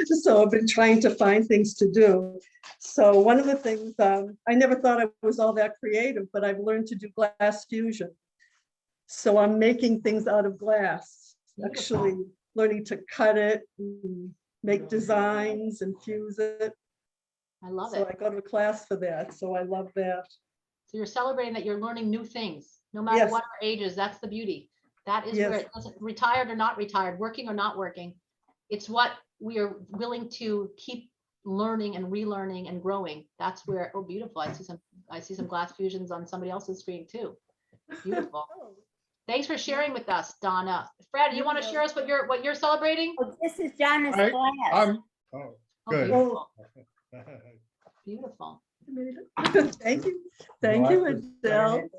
so I've been trying to find things to do. So one of the things, I never thought I was all that creative, but I've learned to do glass fusion. So I'm making things out of glass, actually learning to cut it, and make designs and fuse it. I love So it. I go to a class for that, so I love that. So you're celebrating that you're learning new things, no matter what our age is. That's the beauty. That is where it doesn't, retired or not retired, working or not working. It's what we are willing to keep learning and relearning and growing. That's where, oh, beautiful. I see some glass fusions on somebody else's screen too. Beautiful. Thanks for sharing with us, Donna. Fred, you want to share us what you're celebrating? Oh, this is Donna's class. Good. Beautiful. Beautiful. Thank you. Thank you, Adele.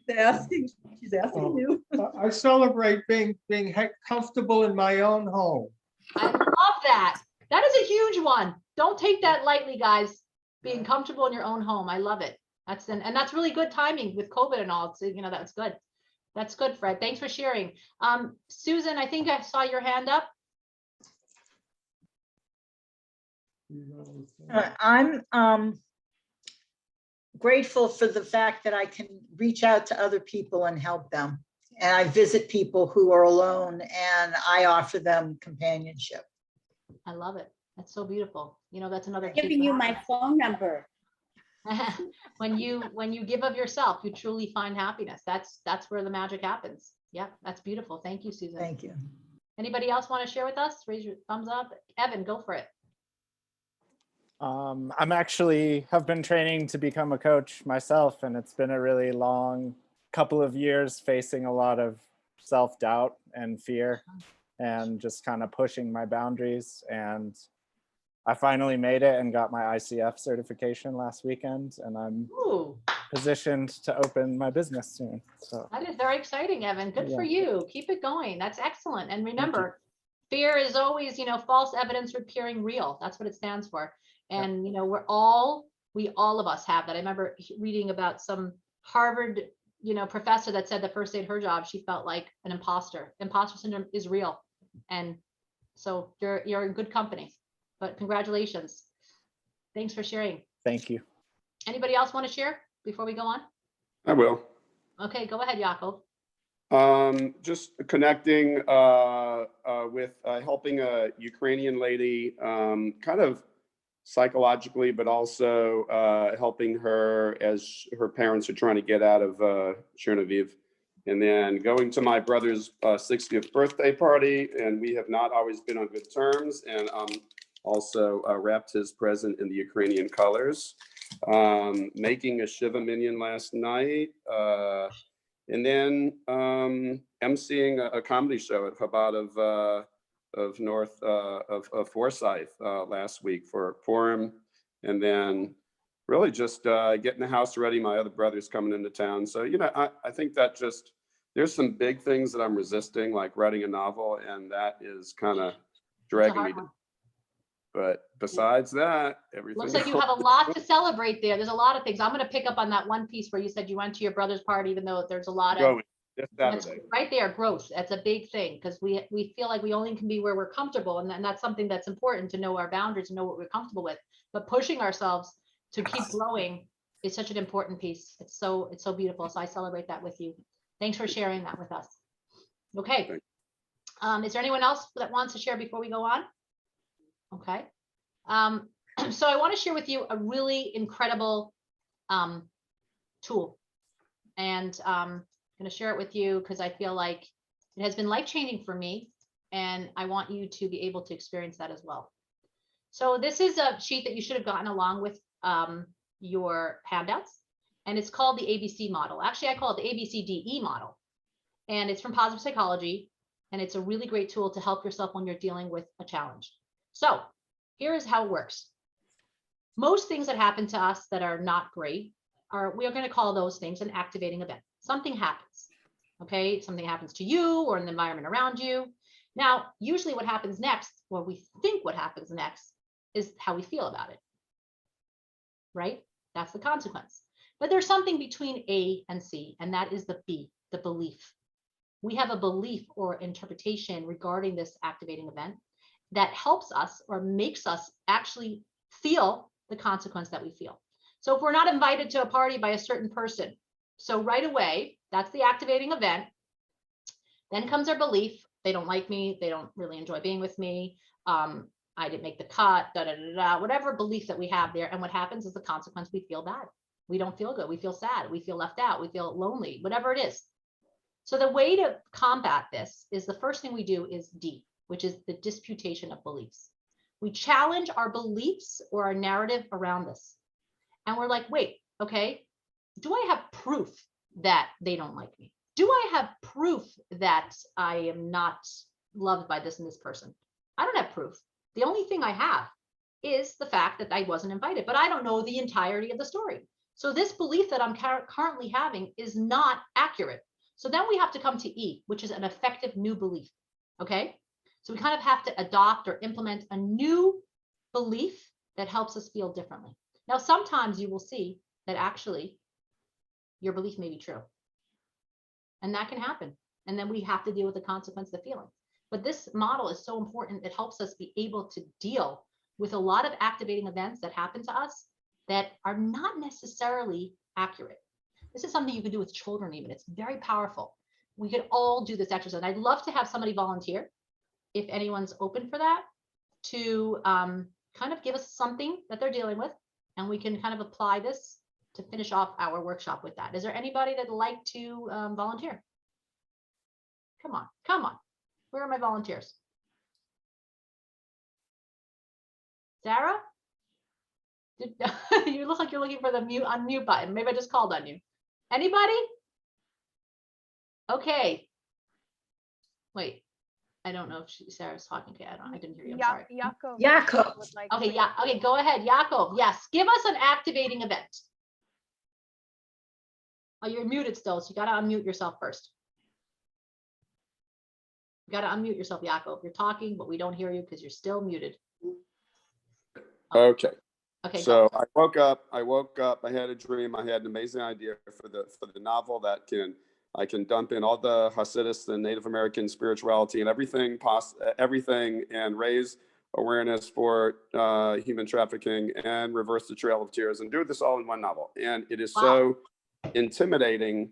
She's asking you. I celebrate being comfortable in my own home. I love that. That is a huge one. Don't take that lightly, guys. Being comfortable in your own home. I love it. And that's really good timing with COVID and all. So, that's good. That's good, Fred. Thanks for sharing. Susan, I think I saw your hand up. I'm grateful for the fact that I can reach out to other people and help them. And I visit people who are alone and I offer them companionship. I love it. That's so beautiful. That's another key Giving to you my happiness. phone number. when you give of yourself, you truly find happiness. That's where the magic happens. Yeah, that's beautiful. Thank you, Susan. Thank you. Anybody else want to share with us? Raise your thumbs up. Evan, go for it. I'm actually have been training to become a coach myself, and it's been a really long couple of years facing a lot of self-doubt and fear and just kind of pushing my boundaries. And I finally made it and got my ICF certification last weekend, and I'm Ooh, positioned to open my business soon. So that is very exciting, Evan. Good for Yeah. you. Keep it going. That's excellent. And remember, fear is always, false evidence appearing real. That's what it stands for. And, we all of us have that. I remember reading about some Harvard, professor that said the first day at her job, she felt like an imposter. Imposter syndrome is real. And so you're in good company, but congratulations. Thanks for sharing. thank you. Anybody else want to share before we go on? I will. Okay, go ahead, Yaakov. Just connecting with helping a Ukrainian lady, kind of psychologically, but also helping her as her parents are trying to get out of Chernihiv. And then going to my brother's 60th birthday party, and we have not always been on good terms. And also wrapped his present in the Ukrainian colors. Making a Shiva minion last night. And then emceeing a comedy show at Chabad of North of Forsyth last week for Purim, and then really just getting the house ready. My other brother's coming into town, so I think that just there's some big things that I'm resisting, like writing a novel, and that is kind of dragging me. But besides that, everything Looks like you have a lot to celebrate there. There's a lot of things. I'm going to pick up on that one piece where you said you went to your brother's party, even though there's a lot of going this that's Saturday. right there, growth. That's a big thing because we feel like we only can be where we're comfortable, and that's something that's important to know our boundaries and know what we're comfortable with. But pushing ourselves to keep growing is such an important piece. It's so beautiful. So I celebrate that with you. Thanks for sharing that with us. Okay. Is there anyone else that wants to share before we go on? Okay. So I want to share with you a really incredible tool, and I'm going to share it with you because I feel like it has been life-changing for me, and I want you to be able to experience that as well. So this is a sheet that you should have gotten along with your handouts, and it's called the ABC model. Actually, I call it the ABCDE model, and it's from Positive Psychology, and it's a really great tool to help yourself when you're dealing with a challenge. So here is how it works. Most things that happen to us that are not great we are going to call those things an activating event. Something happens, okay? Something happens to you or in the environment around you. Now, usually what happens next, or we think what happens next, is how we feel about it, right? That's the consequence. But there's something between A and C, and that is the B, the belief. We have a belief or interpretation regarding this activating event that helps us or makes us actually feel the consequence that we feel. So if we're not invited to a party by a certain person, so right away, that's the activating event. Then comes our belief. They don't like me. They don't really enjoy being with me. I didn't make the cut, whatever belief that we have there. And what happens is the consequence, we feel bad. We don't feel good. We feel sad. We feel left out. We feel lonely, whatever it is. So the way to combat this is the first thing we do is D, which is the disputation of beliefs. We challenge our beliefs or our narrative around this. And we're like, wait, okay, do I have proof that they don't like me? Do I have proof that I am not loved by this and this person? I don't have proof. The only thing I have is the fact that I wasn't invited, but I don't know the entirety of the story. So this belief that I'm currently having is not accurate. So then we have to come to E, which is an effective new belief. Okay. So we kind of have to adopt or implement a new belief that helps us feel differently. Now, sometimes you will see that actually your belief may be true. And that can happen. And then we have to deal with the consequence of the feeling. But this model is so important. It helps us be able to deal with a lot of activating events that happen to us that are not necessarily accurate. This is something you can do with children even. It's very powerful. We could all do this exercise. I'd love to have somebody volunteer, if anyone's open for that, to kind of give us something that they're dealing with, and we can kind of apply this to finish off our workshop with that. Is there anybody that'd like to volunteer? Come on, come on. Where are my volunteers? Sarah? You look like you're looking for the unmute button. Maybe I just called on you. Anybody? Okay. Wait, I don't know if Sarah's talking. Okay, I didn't hear you. I'm sorry. Yaakov. Okay, yeah. Okay, go ahead, Yaakov. Yes, give us an activating event. Oh, you're muted still, so you got to unmute yourself first. You got to unmute yourself, Yaakov. You're talking, but we don't hear you because you're still muted. Okay. Okay. So I woke up, I had a dream, I had an amazing idea for the novel that I can dump in all the Chassidus, the Native American spirituality and everything and raise awareness for human trafficking and reverse the trail of tears and do this all in one novel. And it is so intimidating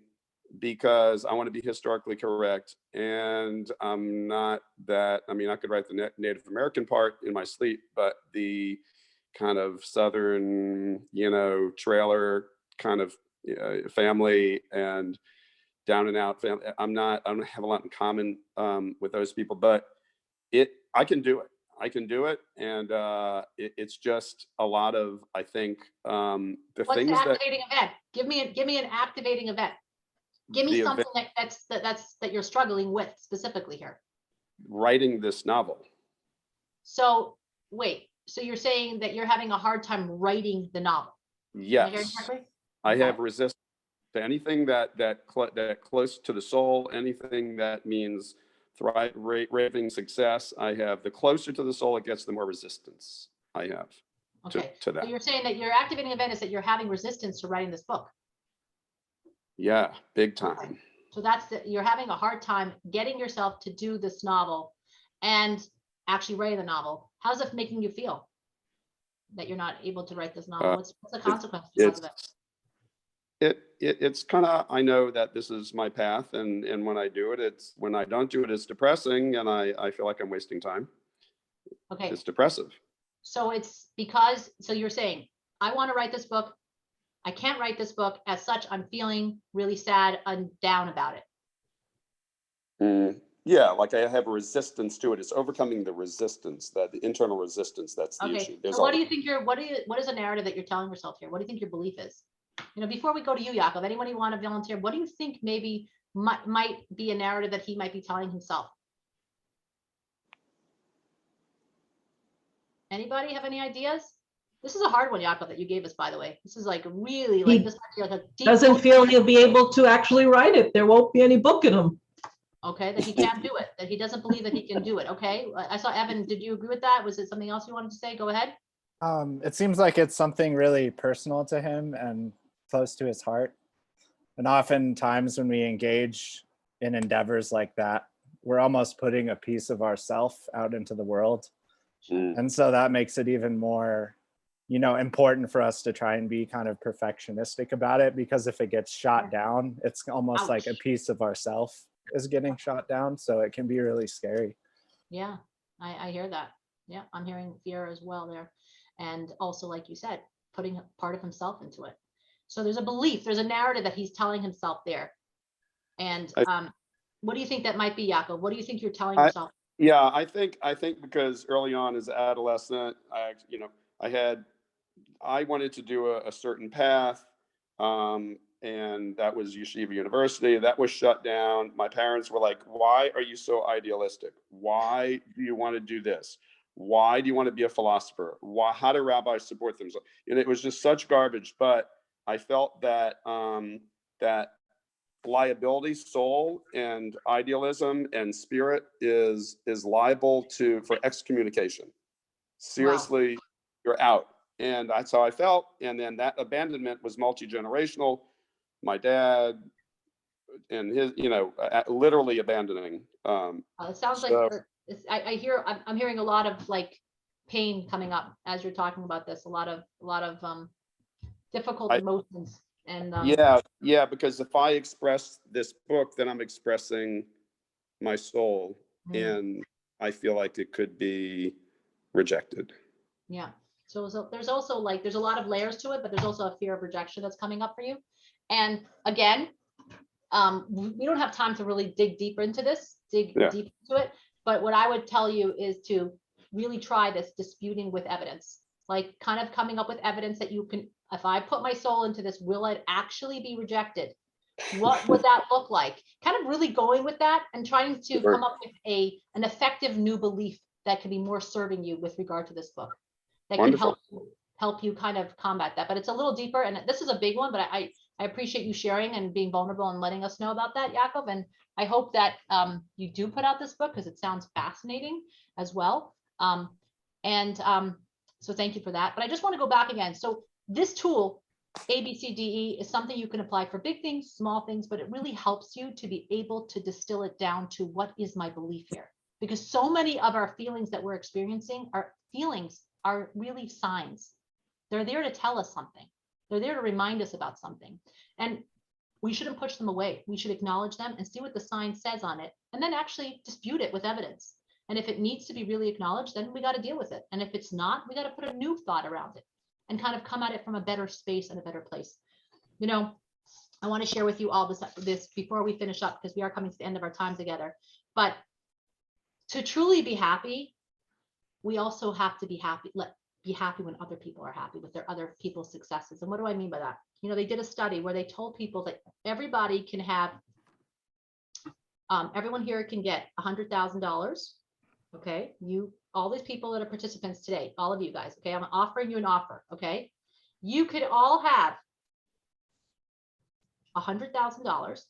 because I want to be historically correct. And I'm not that, I mean, I could write the Native American part in my sleep, but the kind of Southern, trailer kind of family and down and out family. I don't have a lot in common with those people, but I can do it. And it's just a lot of, I think, the What's things the that activating event? Give me an activating event. Give me something that you're struggling with specifically here. Writing this novel. So wait, so you're saying that you're having a hard time writing the novel? Yes, I have resistance to anything that close to the soul, anything that means raving success. I have, the closer to the soul it gets, the more resistance I have to that. So you're saying that your activating event is that you're having resistance to writing this book? Yeah, big time. Okay. So you're having a hard time getting yourself to do this novel and actually writing the novel. How's it making you feel that you're not able to write this novel? What's the consequence because of it? It's kind of, I know that this is my path, and when I do it, when I don't do it, it's depressing, and I feel like I'm wasting time. Okay. It's depressive. So you're saying, I want to write this book. I can't write this book. As such, I'm feeling really sad and down about it. Yeah, like I have a resistance to it. It's overcoming the resistance, the internal resistance. That's the issue. So what do you think what is a narrative that you're telling yourself here? What do you think your belief is? Before we go to you, Yaakov, anybody want to volunteer? What do you think maybe might be a narrative that he might be telling himself? Anybody have any ideas? This is a hard one, Yaakov, that you gave us, by the way. This is like really this might be like a deep. Doesn't feel he'll be able to actually write it. There won't be any book in him. Okay, that he can't do it, that he doesn't believe that he can do it. Okay, I saw Evan. Did you agree with that? Was it something else you wanted to say? Go ahead. It seems like it's something really personal to him and close to his heart. And oftentimes when we engage in endeavors like that, we're almost putting a piece of ourself out into the world. And so that makes it even more, important for us to try and be kind of perfectionistic about it, because if it gets shot down, it's almost like a piece of ourself is getting shot down. So it can be really scary. Yeah, I hear that. Yeah, I'm hearing fear as well there. And also, like you said, putting a part of himself into it. So there's a belief, there's a narrative that he's telling himself there. And what do you think that might be, Yaakov? What do you think you're telling yourself? Yeah, I think because early on as an adolescent, I wanted to do a certain path, and that was Yeshiva University. That was shut down. My parents were like, "Why are you so idealistic? Why do you want to do this? Why do you want to be a philosopher? How do rabbis support themselves?" And it was just such garbage. But I felt that that liability, soul, and idealism and spirit is liable for excommunication. Seriously, you're out. And that's how I felt. And then that abandonment was multi-generational. My dad and his, literally abandoning. It sounds so- like I'm hearing a lot of like pain coming up as you're talking about this. A lot of difficult emotions. And yeah, because if I express this book, then I'm expressing my soul, and I feel like it could be rejected. Yeah. So there's also there's a lot of layers to it, but there's also a fear of rejection that's coming up for you. And again, we don't have time to really dig deeper into this, deep into it. But what I would tell you is to really try this disputing with evidence, like kind of coming up with evidence that you can, if I put my soul into this, will it actually be rejected? What would that look like? Kind of really going with that and trying to come up with an effective new belief that can be more serving you with regard to this book, that can help you kind of combat that. But it's a little deeper, and this is a big one, but I appreciate you sharing and being vulnerable and letting us know about that, Yaakov. And I hope that you do put out this book because it sounds fascinating as well. So thank you for that. But I just want to go back again. So this tool, ABCDE, is something you can apply for big things, small things, but it really helps you to be able to distill it down to what is my belief here? Because so many of our feelings that we're experiencing, our feelings are really signs. They're there to tell us something. They're there to remind us about something. And we shouldn't push them away. We should acknowledge them and see what the sign says on it, and then actually dispute it with evidence. And if it needs to be really acknowledged, then we got to deal with it. And if it's not, we got to put a new thought around it and kind of come at it from a better space and a better place. I want to share with you all this before we finish up, because we are coming to the end of our time together. But to truly be happy, we also have to be happy. Be happy when other people are happy with their other people's successes. And what do I mean by that? They did a study where they told people that everybody can have, everyone here can get $100,000. Okay, all these people that are participants today, all of you guys. Okay, I'm offering you an offer. Okay, you could all have $100,000.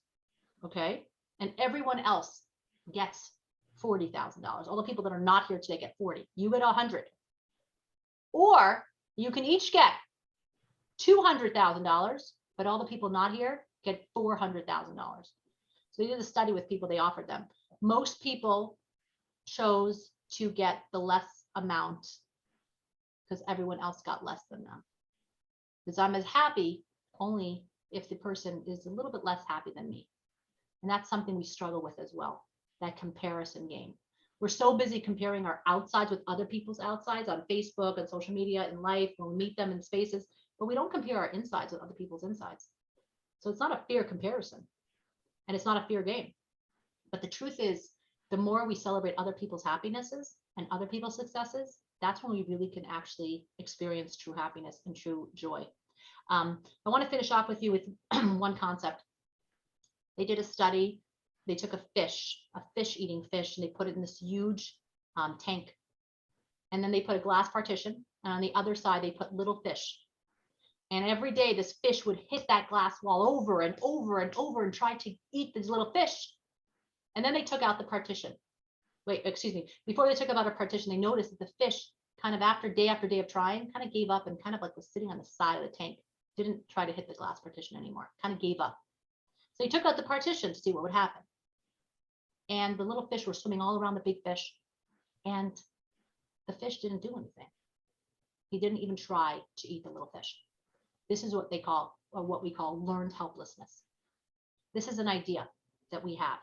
Okay, and everyone else gets $40,000. All the people that are not here today get 40. You get 100. Or you can each get $200,000, but all the people not here get $400,000. So they did a study with people, they offered them. Most people chose to get the less amount because everyone else got less than them. Because I'm as happy only if the person is a little bit less happy than me. And that's something we struggle with as well, that comparison game. We're so busy comparing our outsides with other people's outsides on Facebook and social media in life when we meet them in spaces, but we don't compare our insides with other people's insides. So it's not a fair comparison, and it's not a fair game. But the truth is, the more we celebrate other people's happinesses and other people's successes, that's when we really can actually experience true happiness and true joy. I want to finish off with you with one concept. They did a study. They took a fish-eating fish, and they put it in this huge tank. And then they put a glass partition, and on the other side, they put little fish. And every day, this fish would hit that glass wall over and over and over and try to eat these little fish. And then they took out the partition. Before they took out a partition, they noticed that the fish kind of after day of trying, kind of gave up and kind of like was sitting on the side of the tank. Didn't try to hit the glass partition anymore, kind of gave up. So he took out the partition to see what would happen. And the little fish were swimming all around the big fish. And the fish didn't do anything. He didn't even try to eat the little fish. This is what we call learned helplessness. This is an idea that we have.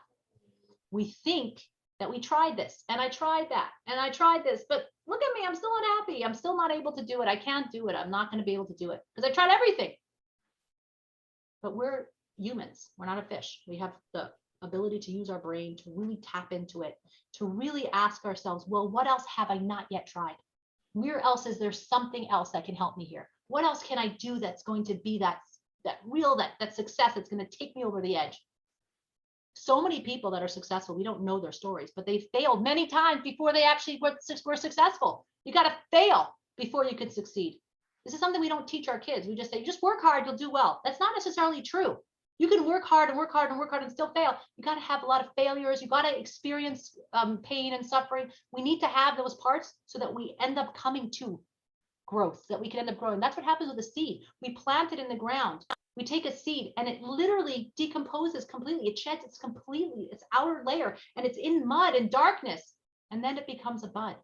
We think that we tried this, and I tried that, and I tried this, but look at me, I'm still unhappy. I'm still not able to do it. I can't do it. I'm not going to be able to do it because I tried everything. But we're humans. We're not a fish. We have the ability to use our brain, to really tap into it, to really ask ourselves, well, what else have I not yet tried? Where else is there something else that can help me here? What else can I do that's going to be that success that's going to take me over the edge? So many people that are successful, we don't know their stories, but they failed many times before they actually were successful. You got to fail before you can succeed. This is something we don't teach our kids. We just say, just work hard, you'll do well. That's not necessarily true. You can work hard and work hard and work hard and still fail. You got to have a lot of failures. You got to experience pain and suffering. We need to have those parts so that we end up coming to growth, that we can end up growing. That's what happens with a seed. We plant it in the ground. We take a seed and it literally decomposes completely. It sheds its outer layer, and it's in mud and darkness. And then it becomes a bud.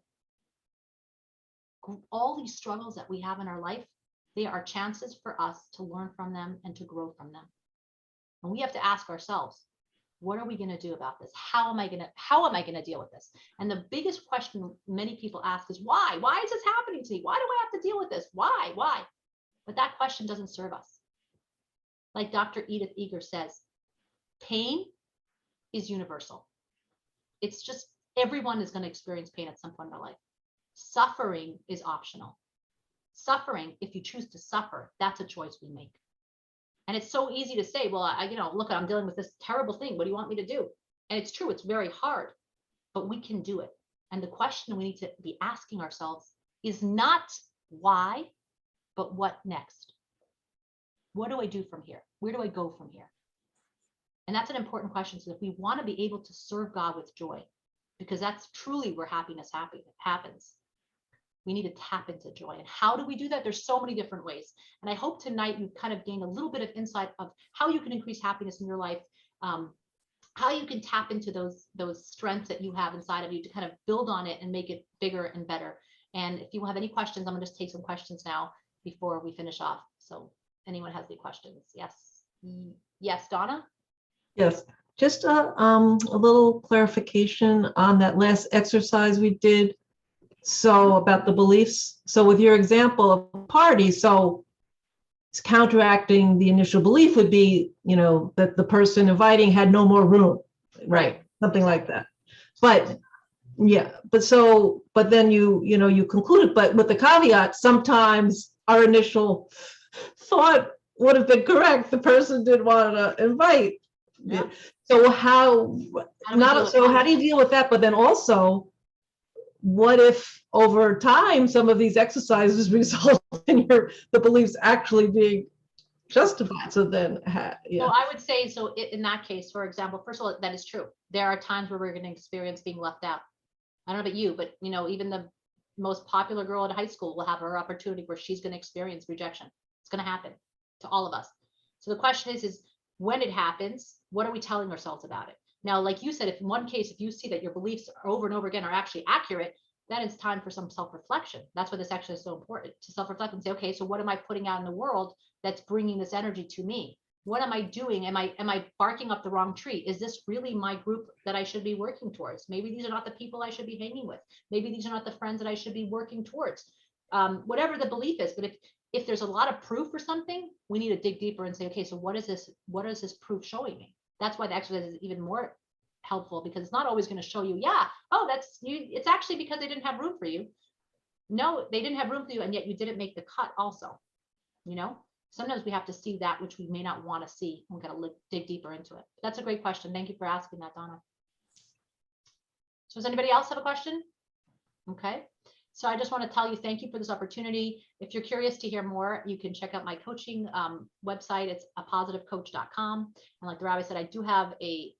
All these struggles that we have in our life, they are chances for us to learn from them and to grow from them. And we have to ask ourselves, what are we going to do about this? How am I going to deal with this? And the biggest question many people ask is why? Why is this happening to me? Why do I have to deal with this? Why? But that question doesn't serve us. Like Dr. Edith Eger says, pain is universal. It's just everyone is going to experience pain at some point in their life. Suffering is optional. Suffering, if you choose to suffer, that's a choice we make. And it's so easy to say, well, look, I'm dealing with this terrible thing. What do you want me to do? And it's true, it's very hard, but we can do it. And the question we need to be asking ourselves is not why, but what next? What do I do from here? Where do I go from here? And that's an important question. So if we want to be able to serve God with joy, because that's truly where happiness happens, we need to tap into joy. And how do we do that? There's so many different ways. And I hope tonight you've kind of gained a little bit of insight of how you can increase happiness in your life, how you can tap into those strengths that you have inside of you to kind of build on it and make it bigger and better. And if you have any questions, I'm going to just take some questions now before we finish off. So anyone has any questions? Yes, Donna? Yes, just a little clarification on that last exercise we did. So about the beliefs. So with your example of a party, so it's counteracting the initial belief would be, that the person inviting had no more room, right? Something like that. But yeah, but then you concluded, but with the caveat, sometimes our initial thought would have been correct. The person didn't want to invite. Yeah. So how do you deal with that? But then also, what if over time some of these exercises result in the beliefs actually being justified? So then, So I would say, so in that case, for example, first of all, that is true. There are times where we're going to experience being left out. I don't know about you, but even the most popular girl at high school will have her opportunity where she's going to experience rejection. It's going to happen to all of us. So the question is when it happens, what are we telling ourselves about it? Now, like you said, if in one case, if you see that your beliefs over and over again are actually accurate, then it's time for some self-reflection. That's why this actually is so important, to self-reflect and say, okay, so what am I putting out in the world that's bringing this energy to me? What am I doing? Am I barking up the wrong tree? Is this really my group that I should be working towards? Maybe these are not the people I should be hanging with. Maybe these are not the friends that I should be working towards. Whatever the belief is, but if there's a lot of proof for something, we need to dig deeper and say, okay, so what is this proof showing me? That's why the exercise is even more helpful, because it's not always going to show you, that's you. It's actually because they didn't have room for you. No, they didn't have room for you, and yet you didn't make the cut also. Sometimes we have to see that which we may not want to see. We're going to dig deeper into it. That's a great question. Thank you for asking that, Donna. So does anybody else have a question? Okay. So I just want to tell you, thank you for this opportunity. If you're curious to hear more, you can check out my coaching website. It's apositivecoach.com. And like the rabbi said, I do have a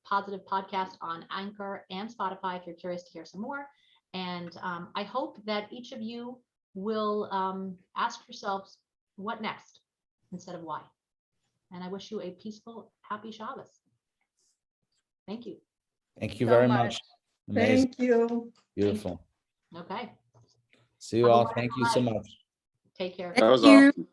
positive podcast on Anchor and Spotify if you're curious to hear some more. And I hope that each of you will ask yourselves, what next instead of why? And I wish you a peaceful, happy Shabbos. Thank you. Thank you so very much. much. Amazing. Thank you. Beautiful. Okay. See you all. Thank you so much. Take care. That was awesome.